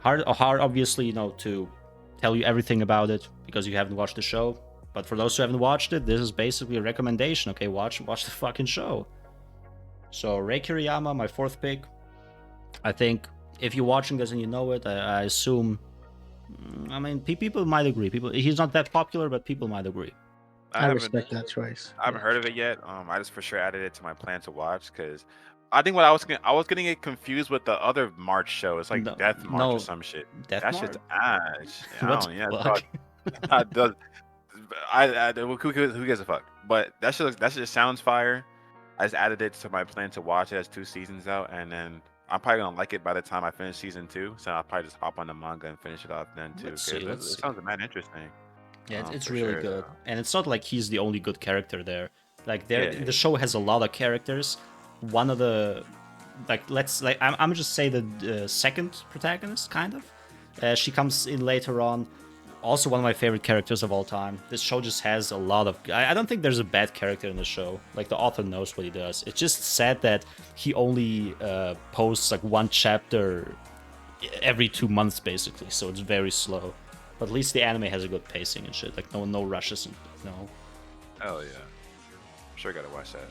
Hard, obviously, to tell you everything about it because you haven't watched the show. But for those who haven't watched it, this is basically a recommendation. Okay, watch the fucking show. So Rei Kiriyama, my fourth pick. I think if you're watching this and you know it, I assume. I mean, people might agree. He's not that popular, but people might agree. I I haven't respect that choice. I haven't heard of it yet. I just for sure added it to my plan to watch because I think what I was getting it confused with the other March show. It's like No, Death March or no, some shit. Death That shit's March. ass. Yeah, I What don't. Yeah, the it's fuck? called. Does who gives a fuck? But that shit sounds fire. I just added it to my plan to watch it. Has 2 seasons out, and then I'm probably gonna like it by the time I finish season 2. So I'll probably just hop on the manga and finish it off then too. Let's Because see. Let's it see. sounds mad interesting. Yeah, it's For really sure. good, and it's not like he's the only good character there. Like there, Yeah. the show has a lot of characters. One of the, I'm just say the second protagonist, kind of. She comes in later on. Also, one of my favorite characters of all time. This show just has a lot of. I don't think there's a bad character in the show. Like the author knows what he does. It's just sad that he only posts like one chapter every 2 months, basically. So it's very slow. But at least the anime has a good pacing and shit. Like no rushes and no. Hell yeah. Sure, gotta watch that.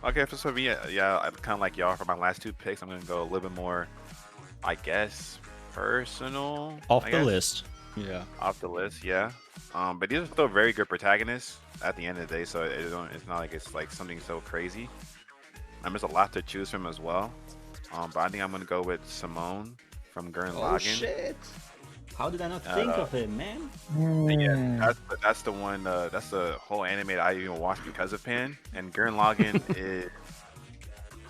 Okay, for me, yeah, I'm kind of like y'all. For my last 2 picks, I'm gonna go a little bit more, I guess, personal. Off I the guess. list. Yeah. Off the list, yeah. But these are still very good protagonists at the end of the day, so it's not like it's like something so crazy. There's a lot to choose from as well. But I think I'm gonna go with Simone from Gurren Lagann. Shit! How did I not Uh, think of him, man? Yeah, that's the one. That's the whole anime that I even watched because of Pan. And Gurren Lagann is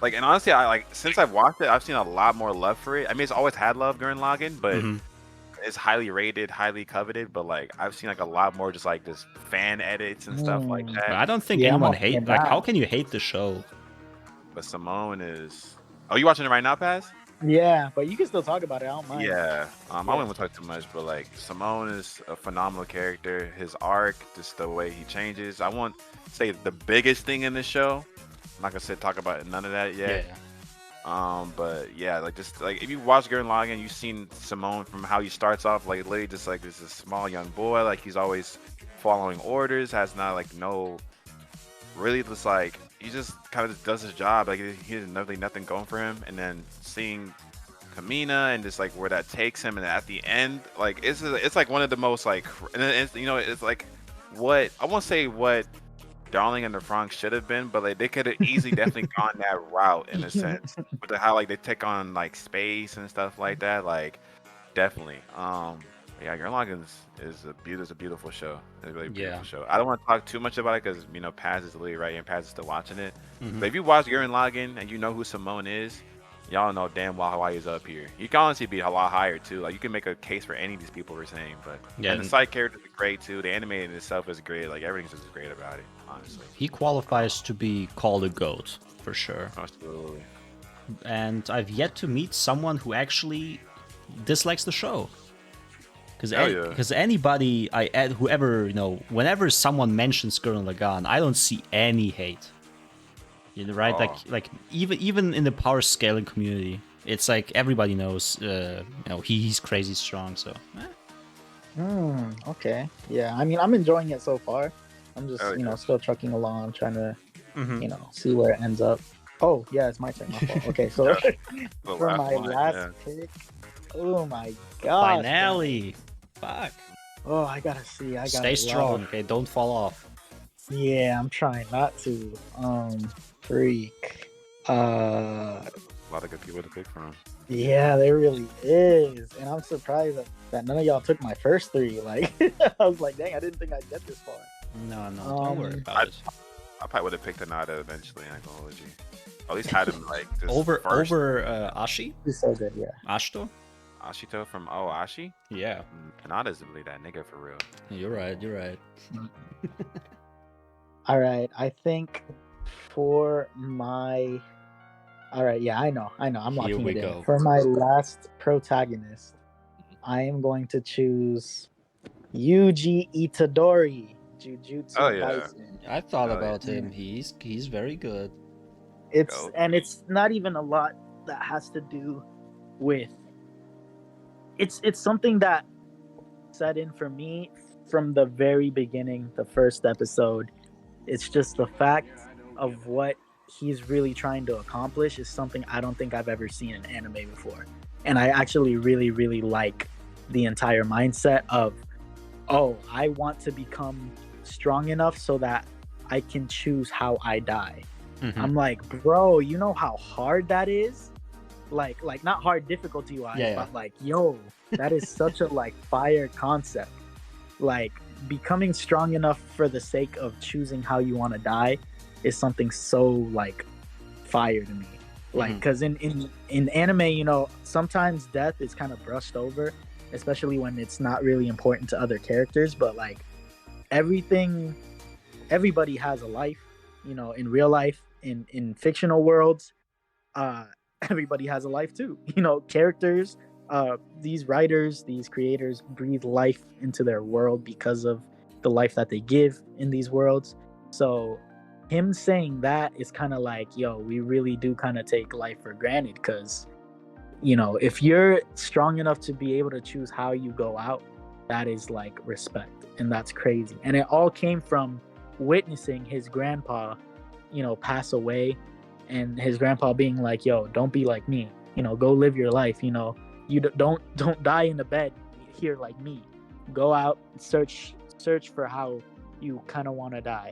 like, and honestly, I like since I've watched it, I've seen a lot more love for it. I mean, it's always had love, Gurren Lagann, but Mhm. it's highly rated, highly coveted. But like, I've seen like a lot more just like this fan edits and stuff like But that. I don't think Yeah, I'm anyone watching hate. it Like, now. how can you hate the show? But Simone is. Oh, you watching it right now, Paz? Yeah, but you can still talk about it. I don't mind. Yeah, I wouldn't talk too much, but like Simone is a phenomenal character. His arc, just the way he changes. I won't say the biggest thing in the show. I'm not gonna say talk about none of that yet. But yeah, like just like if you watch Gurren Lagann, you've seen Simone from how he starts off, like literally just like this small young boy, like he's always following orders, has not like no really just like he just kind of just does his job. Like he has nothing going for him, and then seeing Kamina and just like where that takes him, and at the end, like it's like one of the most like, and it's it's like what I won't say what Darling in the Bronx should have been, but like they could have easily definitely gone that route in a sense with how like they take on like space and stuff like that. Like definitely, yeah, Gurren Lagann is a beautiful show. It's a really beautiful show. I don't want to talk too much about it because Paz is literally right here and Paz is still watching it. But if you watch Gurren Lagann and you know who Simone is, y'all know damn well why he's up here. You can honestly be a lot higher too. Like you can make a case for any of these people we're saying, but Yeah, and the side characters are great too. The anime in itself is great. Like everything's just great about it, honestly. He qualifies to be called a goat for sure. Absolutely. And I've yet to meet someone who actually dislikes the show. Hell yeah. Because anybody whoever whenever someone mentions Gurren Lagann, I don't see any hate. You know, right? Oh. Like even in the power scaling community, it's like everybody knows. He's crazy strong. So. Okay. Yeah. I mean, I'm enjoying it so far. I'm just yeah. still trucking along, trying to see where it ends up. Oh yeah, it's my turn. My fault. Okay, so for my last pick, oh my god, Finale. Fuck. Oh, I gotta see. Stay strong, okay? Don't fall off. Yeah, I'm trying not to. Freak. A lot of good people to pick from. Yeah, there really is, and I'm surprised that none of y'all took my first three. Like, I was like, dang, I didn't think I'd get this far. No, don't worry about it. I probably would have picked Hanada eventually. I go with you. At least had him like this over first. Ashi. He's so good, yeah. Ashito. Ashito from Ashi. Yeah. Hanada's really that nigga for real. You're right. All right, I think for my. All right, yeah, I know. I'm locking it in. For my last protagonist, I am going to choose Yuji Itadori, Jujutsu Kaisen. I thought about him. He's very good. It's not even a lot that has to do with. It's something that set in for me from the very beginning, the first episode. It's just the fact of what he's really trying to accomplish is something I don't think I've ever seen in anime before. And I actually really, really like the entire mindset of oh, I want to become strong enough so that I can choose how I die. Mhm. I'm like, bro, you know how hard that is? Like not hard difficulty wise, Yeah, yeah. but like, yo, that is such a like fire concept. Like becoming strong enough for the sake of choosing how you want to die is something so like fire to me. Like, Mhm. because in anime, you know, sometimes death is kind of brushed over, especially when it's not really important to other characters. But like everything, everybody has a life. You know, in real life, in fictional worlds, uh, everybody has a life too. You know, characters, these writers, these creators breathe life into their world because of the life that they give in these worlds. So him saying that is kind of like, yo, we really do kind of take life for granted because, you know, if you're strong enough to be able to choose how you go out, that is like respect, and that's crazy. And it all came from witnessing his grandpa, you know, pass away, and his grandpa being like, yo, don't be like me, you know, go live your life, you know, you don't die in the bed here like me, go out, search for how you kind of want to die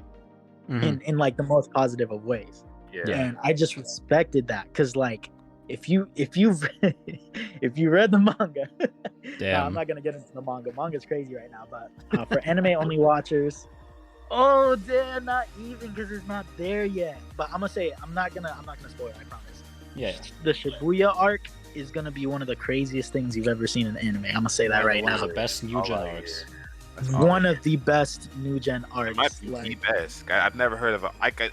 Mhm. in like the most positive of ways. Yeah. And I just respected that because like if you've if you read the manga, nah, I'm Damn. not gonna get into the manga. Manga's crazy right now, but for anime only watchers, oh damn, not even because it's not there yet. But I'm gonna say it. I'm not gonna spoil it, I promise. Yeah. The Shibuya arc is gonna be one of the craziest things you've ever seen in anime. I'm gonna say that right One now. of the best new All gen I hear. arcs. That's all I One hear. of the best new gen It arcs. might be the Like, best. I've never heard of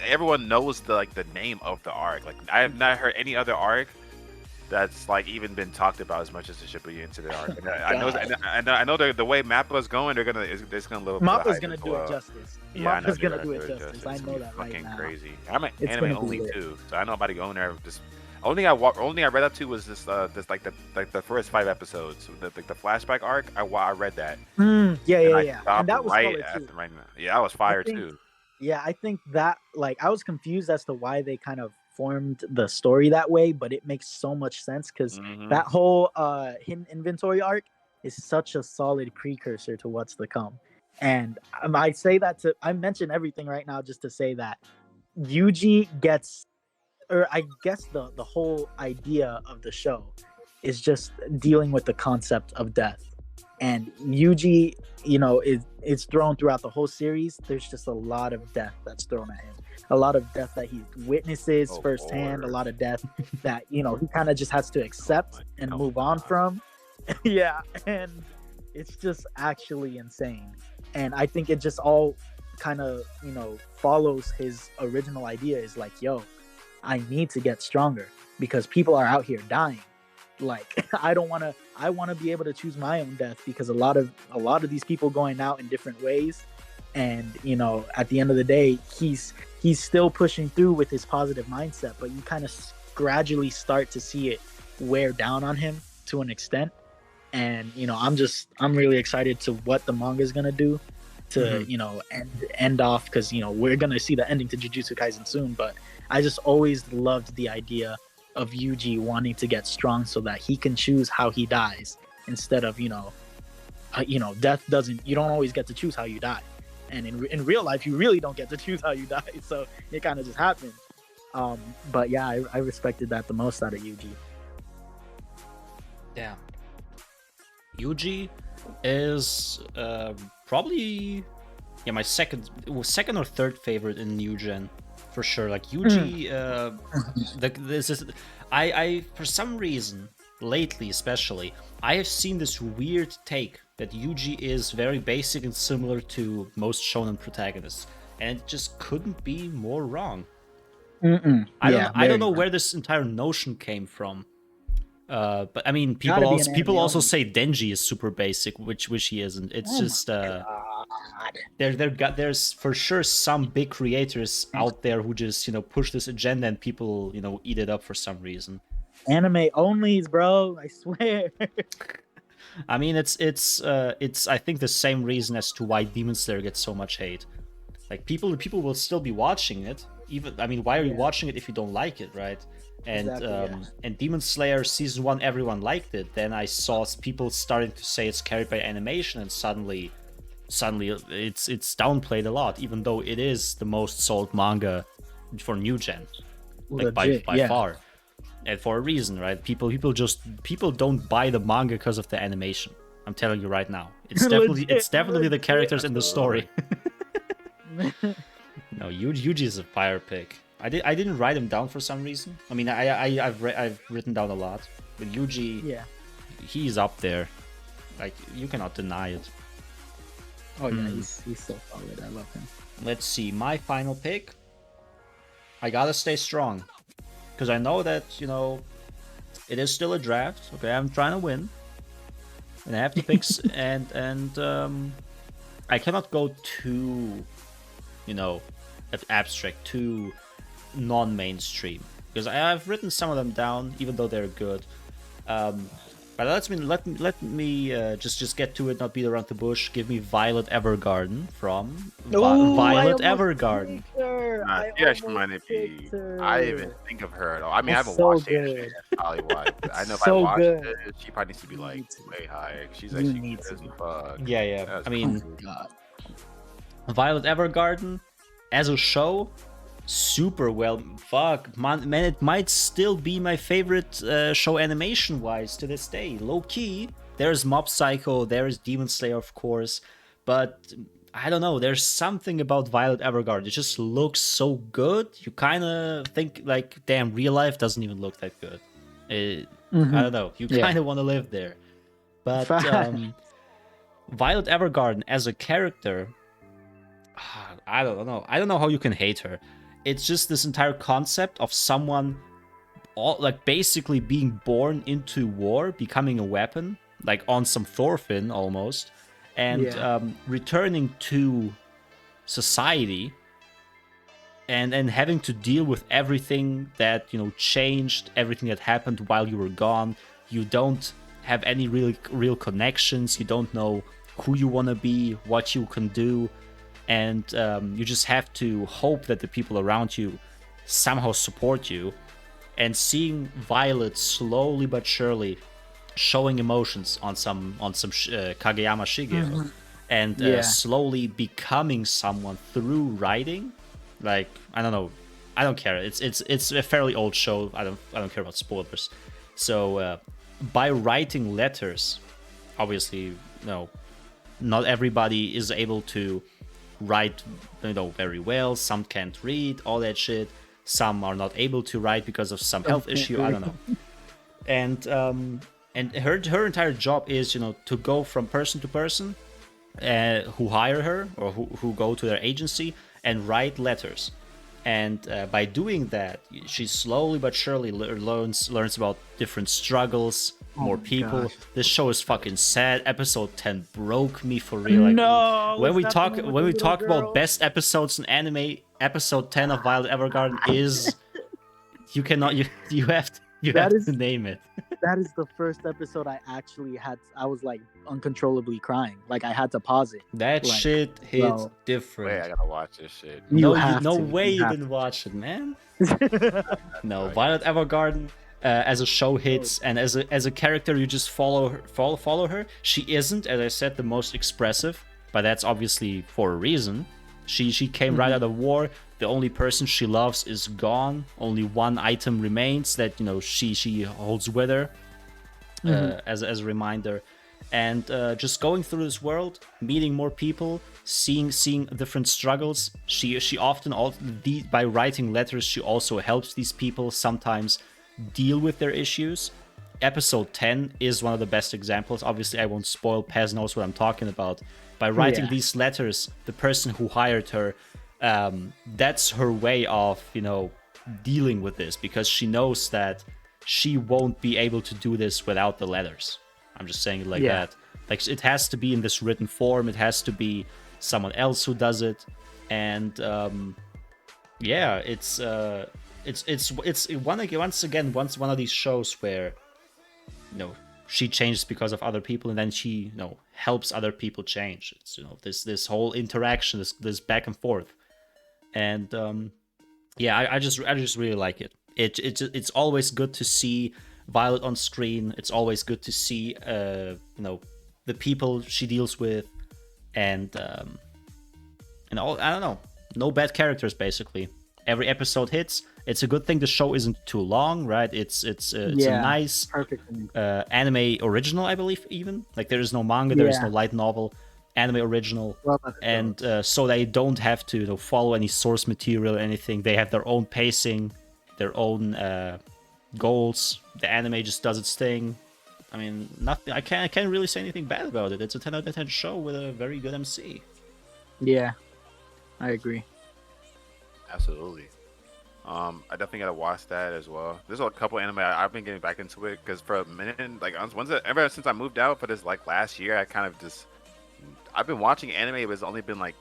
everyone knows the name of the arc. Like I have not heard any other arc that's like even been talked about as much as the Shibuya Incident arc. And I know God. I know the way Mappa's going, it's gonna live up to the Mappa's hype gonna as do it well. justice. Yeah, I know Mappa's they're gonna do it do justice. I It's know gonna be that right fucking now. crazy. I'm an It's anime gonna be only lit. too, so I know about going there. Just only I read up to was this like the first 5 episodes, the flashback arc. I read that and I Yeah. And stopped that was right solid too. after right now. Yeah, that was I fire think, too. yeah, I think that like I was confused as to why they kind of formed the story that way, but it makes so much sense because Hmm. that whole hidden inventory arc is such a solid precursor to what's to come. And I say that to I mention everything right now just to say that Yuji gets, or I guess the whole idea of the show is just dealing with the concept of death. And Yuji, you know, is thrown throughout the whole series. There's just a lot of death that's thrown at him. A lot of death that he witnesses Oh firsthand, a Lord. lot of death that, you know, he kind of just has to accept and Oh move my on God. from. Yeah, and it's just actually insane. And I think it just all kind of, you know, follows his original idea is like, yo, I need to get stronger because people are out here dying. Like I want to be able to choose my own death because a lot of these people going out in different ways, and you know, at the end of the day, he's still pushing through with his positive mindset, but you kind of gradually start to see it wear down on him to an extent. And you know, I'm really excited to what the manga is going to do to, you know, end off, because you know we're gonna see the ending to Jujutsu Kaisen soon. But I just always loved the idea of Yuji wanting to get strong so that he can choose how he dies instead of, death doesn't. You don't always get to choose how you die, and in real life you really don't get to choose how you die. So it kind of just happened. But yeah, I respected that the most out of Yuji. Yeah. Yuji is probably my second or third favorite in new gen for sure. Like Yuji, this is I for some reason lately especially I have seen this weird take that Yuji is very basic and similar to most shonen protagonists, and it just couldn't be more wrong. Yeah, I don't very know wrong. where this entire notion came from. But I mean, Gotta be an people anime also only. say Denji is super basic, which he isn't. It's Oh my just god. there's for sure some big creators out there who just push this agenda and people eat it up for some reason. Anime onlys, bro. I swear. I mean, it's I think the same reason as to why Demon Slayer gets so much hate. Like people will still be watching it. Even I mean, why are you Yeah. watching it if you don't like it, right? And Exactly, yeah. and Demon Slayer season 1, everyone liked it. Then I saw people starting to say it's carried by animation, and suddenly suddenly it's downplayed a lot, even though it is the most sold manga for new gen, like Legit, by far, and for a reason, right? People don't buy the manga because of the animation. I'm telling you right now, it's definitely the characters in the story. No, Yuji is a fire pick. I didn't write him down for some reason. I mean, I've written down a lot, but Yuji, Yeah. he's up there. Like, you cannot deny it. Oh yeah, he's so solid. I love him. Let's see, my final pick. I gotta stay strong, because I know that, you know, it is still a draft. Okay, I'm trying to win, and I have to pick and I cannot go too, you know, abstract, too non-mainstream, because I've written some of them down, even though they're good. But let me just get to it, not beat around the bush. Give me Violet Evergarden from Violet Evergarden. She actually might be. I didn't even think of her at all. I mean, I haven't so watched good. it. That's probably why. But I know if I So watched good. it, she probably needs to be like need to. way higher. She's You actually need good as to. fuck. Yeah. That's I mean, Oh my God. Violet Evergarden as a show, super well. Fuck, man, it might still be my favorite show animation wise to this day. Low key, there's Mob Psycho, there's Demon Slayer, of course, but I don't know. There's something about Violet Evergarden. It just looks so good. You kind of think like, damn, real life doesn't even look that good. I don't know. You kind of want to live there. But Violet Evergarden as a character, I don't know. I don't know how you can hate her. It's just this entire concept of someone like basically being born into war, becoming a weapon, like on some Thorfinn almost, and returning to society and having to deal with everything that, you know, changed, everything that happened while you were gone. You don't have any real connections. You don't know who you want to be, what you can do. And you just have to hope that the people around you somehow support you. And seeing Violet slowly but surely showing emotions on some Kageyama Shigeo, and slowly becoming someone through writing, like, I don't know, I don't care. It's a fairly old show. I don't care about spoilers. So by writing letters, obviously, you know, not everybody is able to write, you know, very well. Some can't read, all that shit. Some are not able to write because of some health issue. I don't know. And her entire job is, you know, to go from person to person who hire her or who go to their agency and write letters. And by doing that, she slowly but surely learns about different struggles, more people. Gosh. This show is fucking sad. Episode 10 broke me for real. Like, No, when we is that talk the one with the little about girl? best episodes in anime, episode 10 of Violet Evergarden is you have to name it. That is the first episode I actually I was like uncontrollably crying. Like I had to pause it. That Like, shit hits bro. different. Wait, I gotta watch this shit. You No, have no to. way you have didn't watch it, man. to. No, Right. Violet Evergarden as a show hits, and as a character you just follow her. She isn't, as I said, the most expressive, but that's obviously for a reason. She came right out of war. The only person she loves is gone. Only one item remains that, you know, she holds with her as a reminder. And just going through this world, meeting more people, seeing different struggles. She often by writing letters, she also helps these people sometimes deal with their issues. Episode 10 is one of the best examples. Obviously, I won't spoil. Paz knows what I'm talking about. By writing these letters, the person who hired her, that's her way of, you know, dealing with this, because she knows that she won't be able to do this without the letters. I'm just saying it like that. Like, it has to be in this written form. It has to be someone else who does it. And it's one of these shows where, you know, she changes because of other people, and then she, you know, helps other people change. It's, you know, this whole interaction, this back and forth. And I just really like it. It's always good to see Violet on screen. It's always good to see you know, the people she deals with, and all, I don't know, no bad characters basically. Every episode hits. It's a good thing the show isn't too long, right? It's a nice perfect. anime original, I believe. Even like there is no manga, there is no light novel, anime original, and so they don't have to follow any source material or anything. They have their own pacing, their own goals. The anime just does its thing. I mean, nothing. I can't really say anything bad about it. It's a 10 out of 10 show with a very good MC. Yeah, I agree. Absolutely. I definitely gotta watch that as well. There's a couple anime I've been getting back into it because for a minute, like ever since I moved out for this like last year, I kind of just I've been watching anime, but it's only been like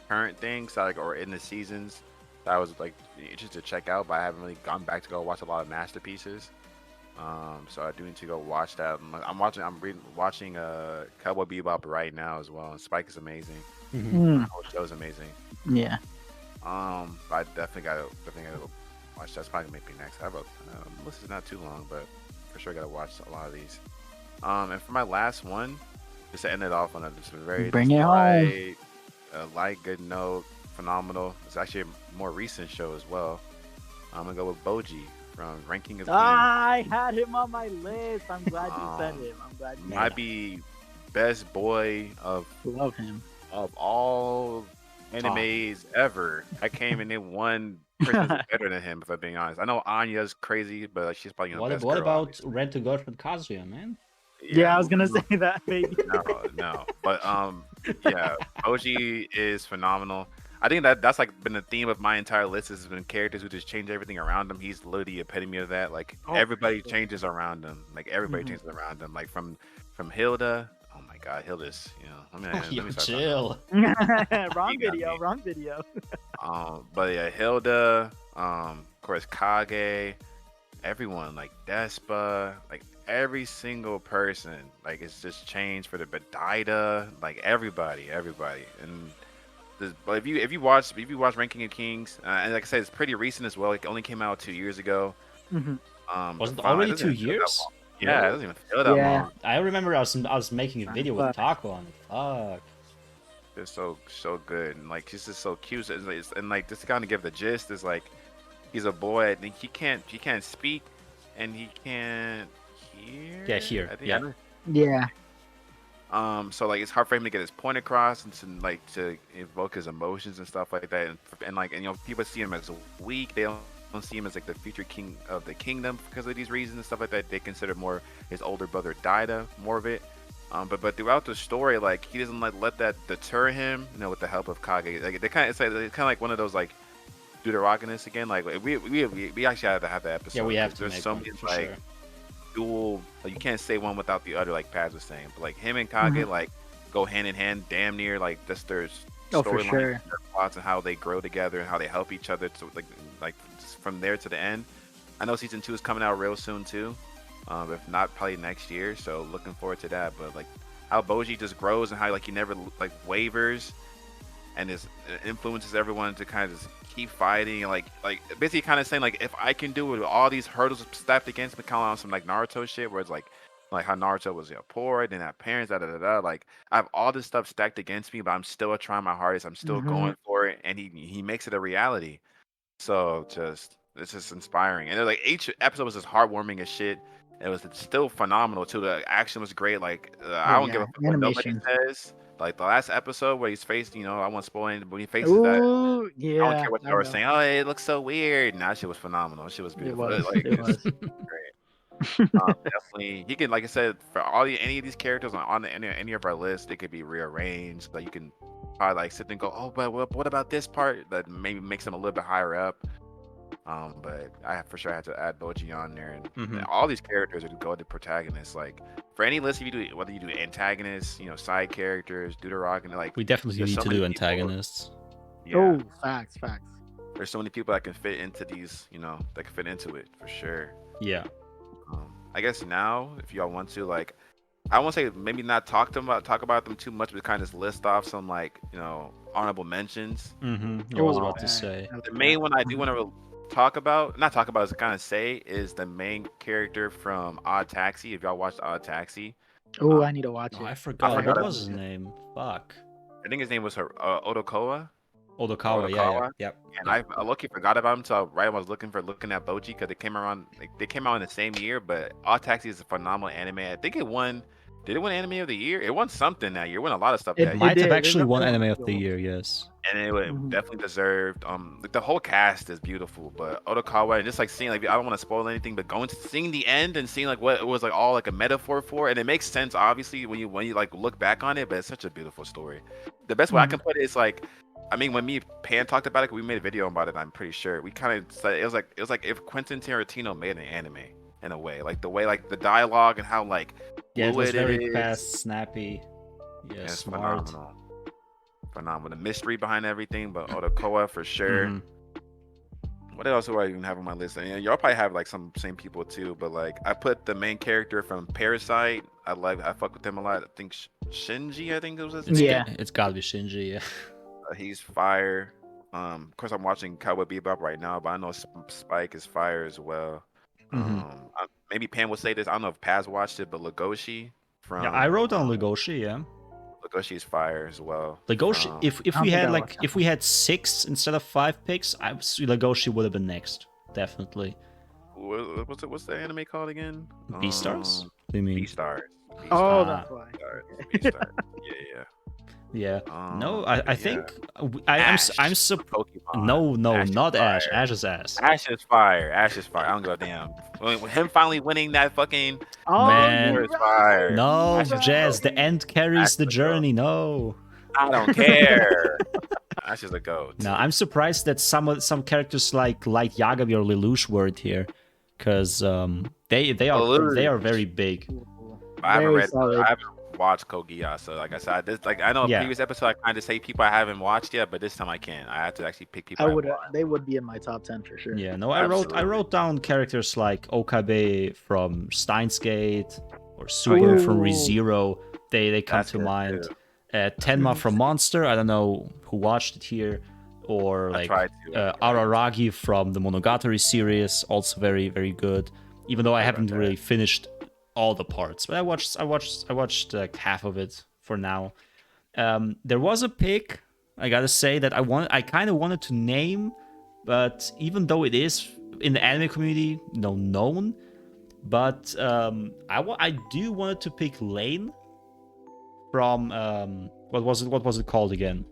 current things, like or in the seasons that I was like interested to check out, but I haven't really gone back to go watch a lot of masterpieces. So I do need to go watch that. I'm watching Cowboy Bebop right now as well, and Spike is amazing. The whole show is amazing. Yeah. I definitely gotta go watch. That's probably gonna make me next. I have a list is not too long, but for sure gotta watch a lot of these. And for my last one, just to end it off on a just a very Bring it home. light, good note, phenomenal. It's actually a more recent show as well. I'm gonna go with Boji from Ranking of Kings. I had him on my list. I'm glad you said him. I'm glad you Might be best boy love him. of all animes ever. I can't even name one person that's better than him, if I'm being honest. I know Anya's crazy, but like, she's probably the best What girl, about obviously. Rent to Girlfriend Kazuya, man? Yeah, I was gonna say that, baby. No. But yeah, Oji is phenomenal. I think that's like been the theme of my entire list has been characters who just change everything around them. He's literally the epitome of that. Like everybody changes around him. Like everybody changes around him. Like from Hilda. Oh my God, Hilda's. Let me start chill. Wrong video. But yeah, Hilda. Of course, Kage. Everyone like Despa. Like every single person. Like it's just changed for the Bedaida. Like everybody. And but if you watch Ranking of Kings, and like I said, it's pretty recent as well. It only came out 2 years ago. Was it already 2 years? Yeah, it doesn't even feel that long. I remember I was making a video with Taco on it. Fuck. It's so good, and like she's just so cute. And like just to kind of give the gist is like he's a boy and he can't speak and he can't hear. Yeah, hear. Yeah. So like it's hard for him to get his point across and to evoke his emotions and stuff like that. And people see him as weak. They don't see him as like the future king of the kingdom because of these reasons and stuff like that. They consider more his older brother Daida more of it. But throughout the story, like he doesn't let that deter him. With the help of Kage, like it's kind of like one of those like Deuterogonists again. Like we actually have to have that episode. Yeah, we have to. There's make so one, many for like sure. dual. Like, you can't say one without the other, like Paz was saying. But like him and Kage like go hand in hand, damn near. Like that's their for storyline, sure. their plots, and how they grow together and how they help each other. So like just from there to the end. I know season 2 is coming out real soon too. If not, probably next year. So looking forward to that. But like how Boji just grows and how like he never like wavers and influences everyone to kind of just keep fighting and like basically kind of saying like if I can do it with all these hurdles stacked against me, kind of on some like Naruto shit where it's like how Naruto was poor, didn't have parents, like I have all this stuff stacked against me, but I'm still trying my hardest, I'm still going for it, and he makes it a reality. So it's just inspiring, and like each episode was just heartwarming as shit. It was still phenomenal too. The action was great. Like I don't give a fuck what nobody says. Like the last episode where he's facing, I won't spoil it, but when he faces that, Ooh, yeah. I don't care what they were saying. Oh, it looks so weird. Nah, that shit was phenomenal. That shit was beautiful. It was. Great. Definitely, he can, like I said, for any of these characters on any of our lists, they could be rearranged. Like you can probably like sit there and go, oh, but what about this part that maybe makes them a little bit higher up. But I for sure had to add Boji on there, and all these characters are go to protagonists. Like for any list, if you do whether you do antagonists, side characters, Deuterogon, like we definitely need to do antagonists. Yeah. Oh, facts. There's so many people that can fit into these, that can fit into it for sure. Yeah. I guess now, if y'all want to, like, I won't say maybe not talk about them too much, but kind of just list off some like honorable mentions. I was about to say the main one I do want to not talk about, is kind of say is the main character from Odd Taxi. If y'all watched Odd Taxi, I need to watch it. I forgot what was his name. Fuck. I think his name was Odokawa. Odokawa, yeah. And I lucky forgot about him until right when I was looking at Boji because they came around like they came out in the same year. But All Taxi is a phenomenal anime. I think it won. Did it win Anime of the Year? It won something that year. It won a lot of stuff It that year. might have did. actually It won was Anime of cool. the Year, yes. And it Mhm. definitely deserved. Like the whole cast is beautiful, but Odokawa and just like seeing like I don't want to spoil anything, but going to seeing the end and seeing like what it was like all like a metaphor for, and it makes sense obviously when you like look back on it. But it's such a beautiful story. The best way I can put it is like, I mean, when me and Pan talked about it, we made a video about it. I'm pretty sure we kind of said it was like if Quentin Tarantino made an anime in a way, like the way like the dialogue and how like Yeah, it was fluid very is. fast, snappy. Yeah, It's smart. phenomenal. The mystery behind everything, but Odokoa for sure. Mhm. What else do I even have on my list? And y'all probably have like some same people too, but like I put the main character from Parasite. I fuck with him a lot. I think Shinji, I think it was his name. Yeah. It's gotta be Shinji, yeah. He's fire. Of course, I'm watching Cowboy Bebop right now, but I know Spike is fire as well. Mhm. Maybe Pam will say this. I don't know if Paz watched it, but Legoshi from Yeah, I wrote down Legoshi, yeah. Legoshi is fire as well. Legoshi, if I don't we think had I like watched if we had 6 instead of 5 picks, Legoshi would have been next, definitely. What's the anime called again? Beastars? What do you mean? Beastars. Oh, Ah. that's why. Beastars. Yeah. Yeah. No, Yeah. I think I'm Pokemon. No, Ash is not Ash. fire. Ash is ass. Ash is fire. I don't give a damn. When him finally winning that fucking Oh, Man. you're is right. fire. No, Ash is Jazz, the dope. end carries Ash the is dope. journey. No. I don't care. Ash is a goat. No, I'm surprised that some characters like Yagavi or Lelouch weren't here, because they are very big. I haven't Very read. solid. I haven't watched Kogia, so like I said, this like I know Yeah. previous episode I kind of say people I haven't watched yet, but this time I can't. I have to actually pick people. They would be in my top 10 for sure. Yeah, no, I Absolutely. wrote down characters like Okabe from Steins Gate or Sugo from Ooh. ReZero. They come That's to good, mind. too. Tenma from Monster. I don't know who watched it here, or I like tried to. Araragi from the Monogatari series, also very very good. Even though I haven't really finished all the parts, but I watched like half of it for now. There was a pick, I gotta say, that I kind of wanted to name, but even though it is in the anime community known, but I do wanted to pick Lane from what was it called again?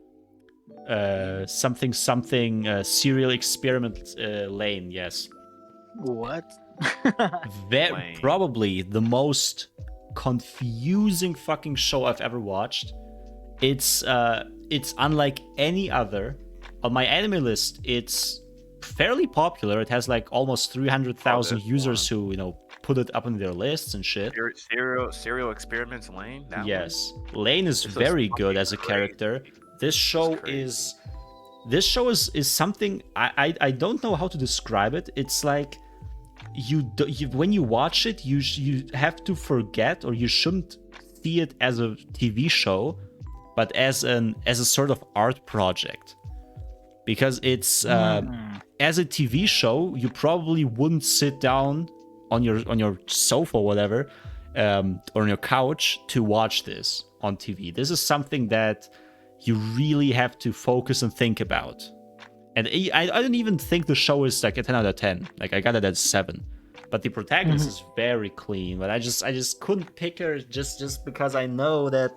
Something serial experiment Lane, yes. What? Lane. Probably the most confusing fucking show I've ever watched. It's unlike any other. On my anime list, it's fairly popular. It has like almost 300,000 users who put it up on their lists and shit. Serial Experiments Lane. That one? Yes, Lane is This very looks good fucking as a crazy. character. This show is something I don't know how to describe it. It's like you when you watch it, you have to forget, or you shouldn't see it as a TV show, but as a sort of art project, because it's as a TV show, you probably wouldn't sit down on your sofa or whatever, or on your couch to watch this on TV. This is something that you really have to focus and think about. And I don't even think the show is like a 10 out of 10. Like I got it at 7. But the protagonist is very clean. But I just couldn't pick her just because I know that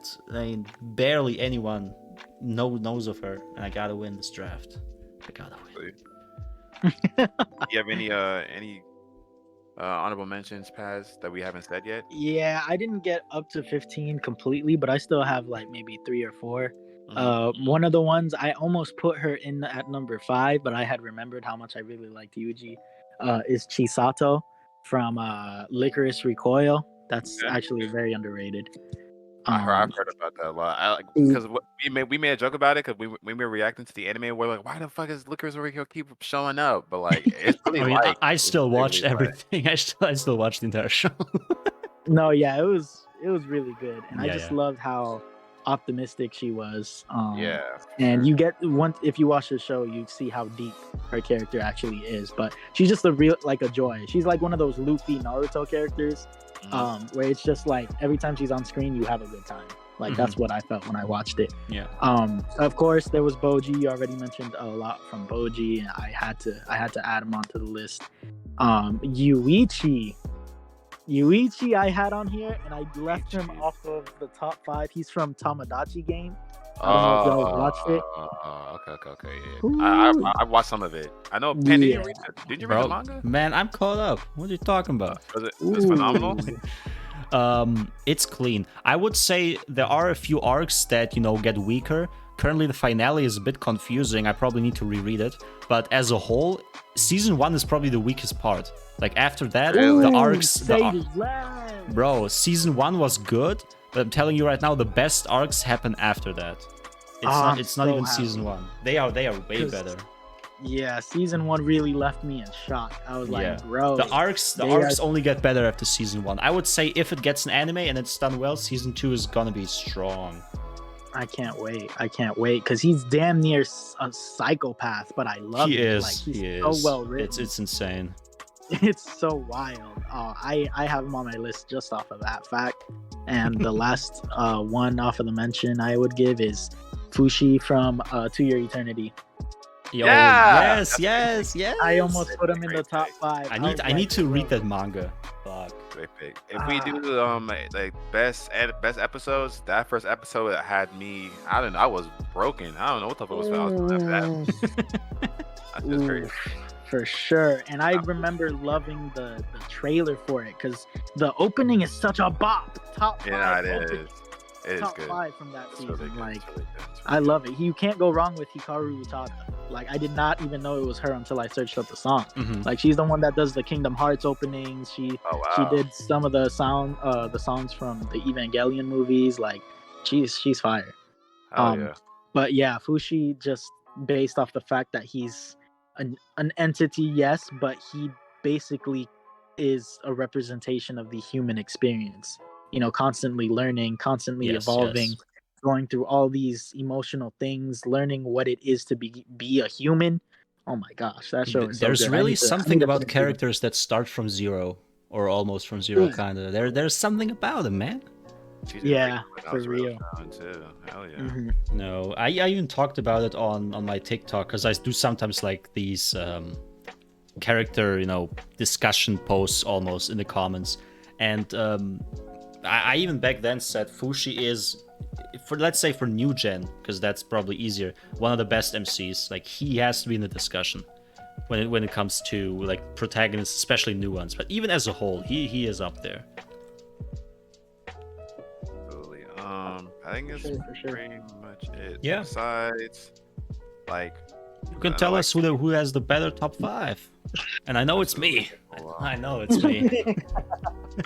barely anyone knows of her, and I gotta win this draft. I gotta win. You have any honorable mentions, Paz, that we haven't said yet? Yeah, I didn't get up to 15 completely, but I still have like maybe 3 or 4. One of the ones I almost put her in at number 5, but I had remembered how much I really liked Yuji, is Chisato from Licorice Recoil. That's actually very underrated. I've heard about that a lot. Because we made a joke about it because we were reacting to the anime. We're like, why the fuck is Licorice Recoil keep showing up? But like, it's really I mean, I it's still really watched everything. I still watched the entire show. No, yeah, it was really good, and I Yeah, just yeah. loved how optimistic she was. Yeah. And you get if you watch the show, you see how deep her character actually is. But she's just a joy. She's like one of those Luffy Naruto characters, where it's just like every time she's on screen, you have a good time. Like that's what I felt when I watched it. Yeah. Of course there was Boji. You already mentioned a lot from Boji, and I had to add him onto the list. Yuichi I had on here, and I left him off of the top 5. He's from Tamagotchi game. I don't know if y'all watched it. Okay. Yeah. I watched some of it. I know. Pen, Yeah. did you read the manga? Man, I'm caught up. What are you talking about? It's phenomenal. It's clean. I would say there are a few arcs that get weaker. Currently, the finale is a bit confusing. I probably need to reread it. But as a whole, season 1 is probably the weakest part. Like after that, the arcs. Bro, season 1 was good, but I'm telling you right now, the best arcs happen after that. It's not even season 1. They are way better. Yeah, season 1 really left me in shock. I was like, bro. The arcs only get better after season 1. I would say if it gets an anime and it's done well, season 2 is gonna be strong. I can't wait because he's damn near a psychopath, but I love him. He is. Like, he is. So well written. It's insane. It's so wild. I have him on my list just off of that fact. And the last one off of the mention I would give is Fushi from To Your Eternity. Yo, yes. I almost put him in the top 5. I need to read that manga. Fuck. Great pick. If we do like best episodes, that first episode had me. I don't know. I was broken. I don't know what the fuck was about. That's just crazy. For sure. And I remember loving the trailer for it because the opening is such a bop. Top 5. Yeah, it is. It is top good. 5 from that season. Really like, really I love it. You can't go wrong with Hikaru Utada. Like, I did not even know it was her until I searched up the song. Mm-hmm. Like, she's the one that does the Kingdom Hearts openings. She did some of the songs from the Evangelion movies. Like, she's fire. Yeah. But yeah, Fushi, just based off the fact that he's an entity, yes, but he basically is a representation of the human experience. Constantly learning, constantly evolving. Yes. Going through all these emotional things, learning what it is to be a human. Oh my gosh, that show is so There's good. really something about characters that start from zero or almost from zero, kind of. There's something about them, man. Yeah, for real. Too. Hell yeah. Mm-hmm. No, I even talked about it on my TikTok because I do sometimes like these character, discussion posts almost in the comments, and I even back then said Fushi is, let's say for new gen, because that's probably easier, one of the best MCs. Like, he has to be in the discussion when it comes to like protagonists, especially new ones. But even as a whole, he is up there. Absolutely. I think it's pretty much it. Yeah. Besides, like, you can tell us who has the better top 5, and I know it's me. I know it's me.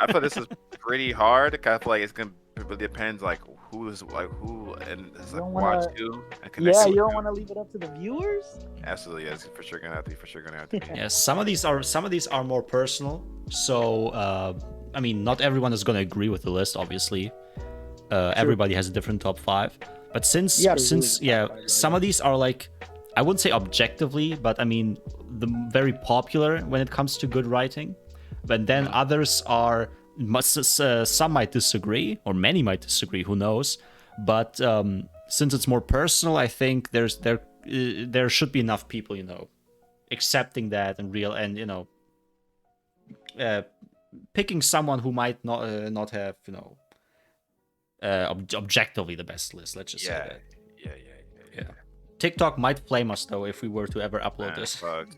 I thought this is pretty hard. I feel like it really depends, like who and it's like watch you. You don't want to leave it up to the viewers. Absolutely, yes, for sure gonna have to. Yeah, some of these are more personal. So I mean, not everyone is gonna agree with the list, obviously. Everybody has a different top 5, but since some of these are like, I wouldn't say objectively, but I mean very popular when it comes to good writing. But then others are, some might disagree, or many might disagree, who knows. But since it's more personal, I think there should be enough people, accepting that and picking someone who might not have, objectively the best list. Let's just say that. Yeah. TikTok might flame us though if we were to ever upload this. Fuck.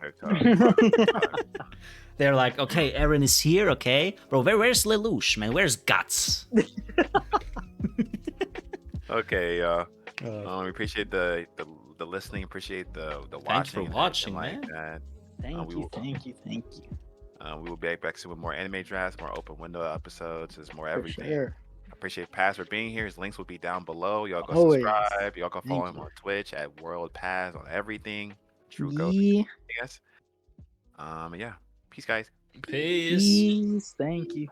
They're like, okay, Aaron is here, okay, bro. Where's Lelouch, man? Where's Guts? Okay, we appreciate the listening. Appreciate the watching. Thanks for watching, man. Like that. Thank you. We will be back soon with more anime drafts, more open window episodes. There's more everything. Sure. Appreciate Paz for being here. His links will be down below. Y'all go subscribe. Y'all go follow him on Twitch at worldpaz on everything. True Go. Yes. Yeah. Peace, guys. Peace. Thank you.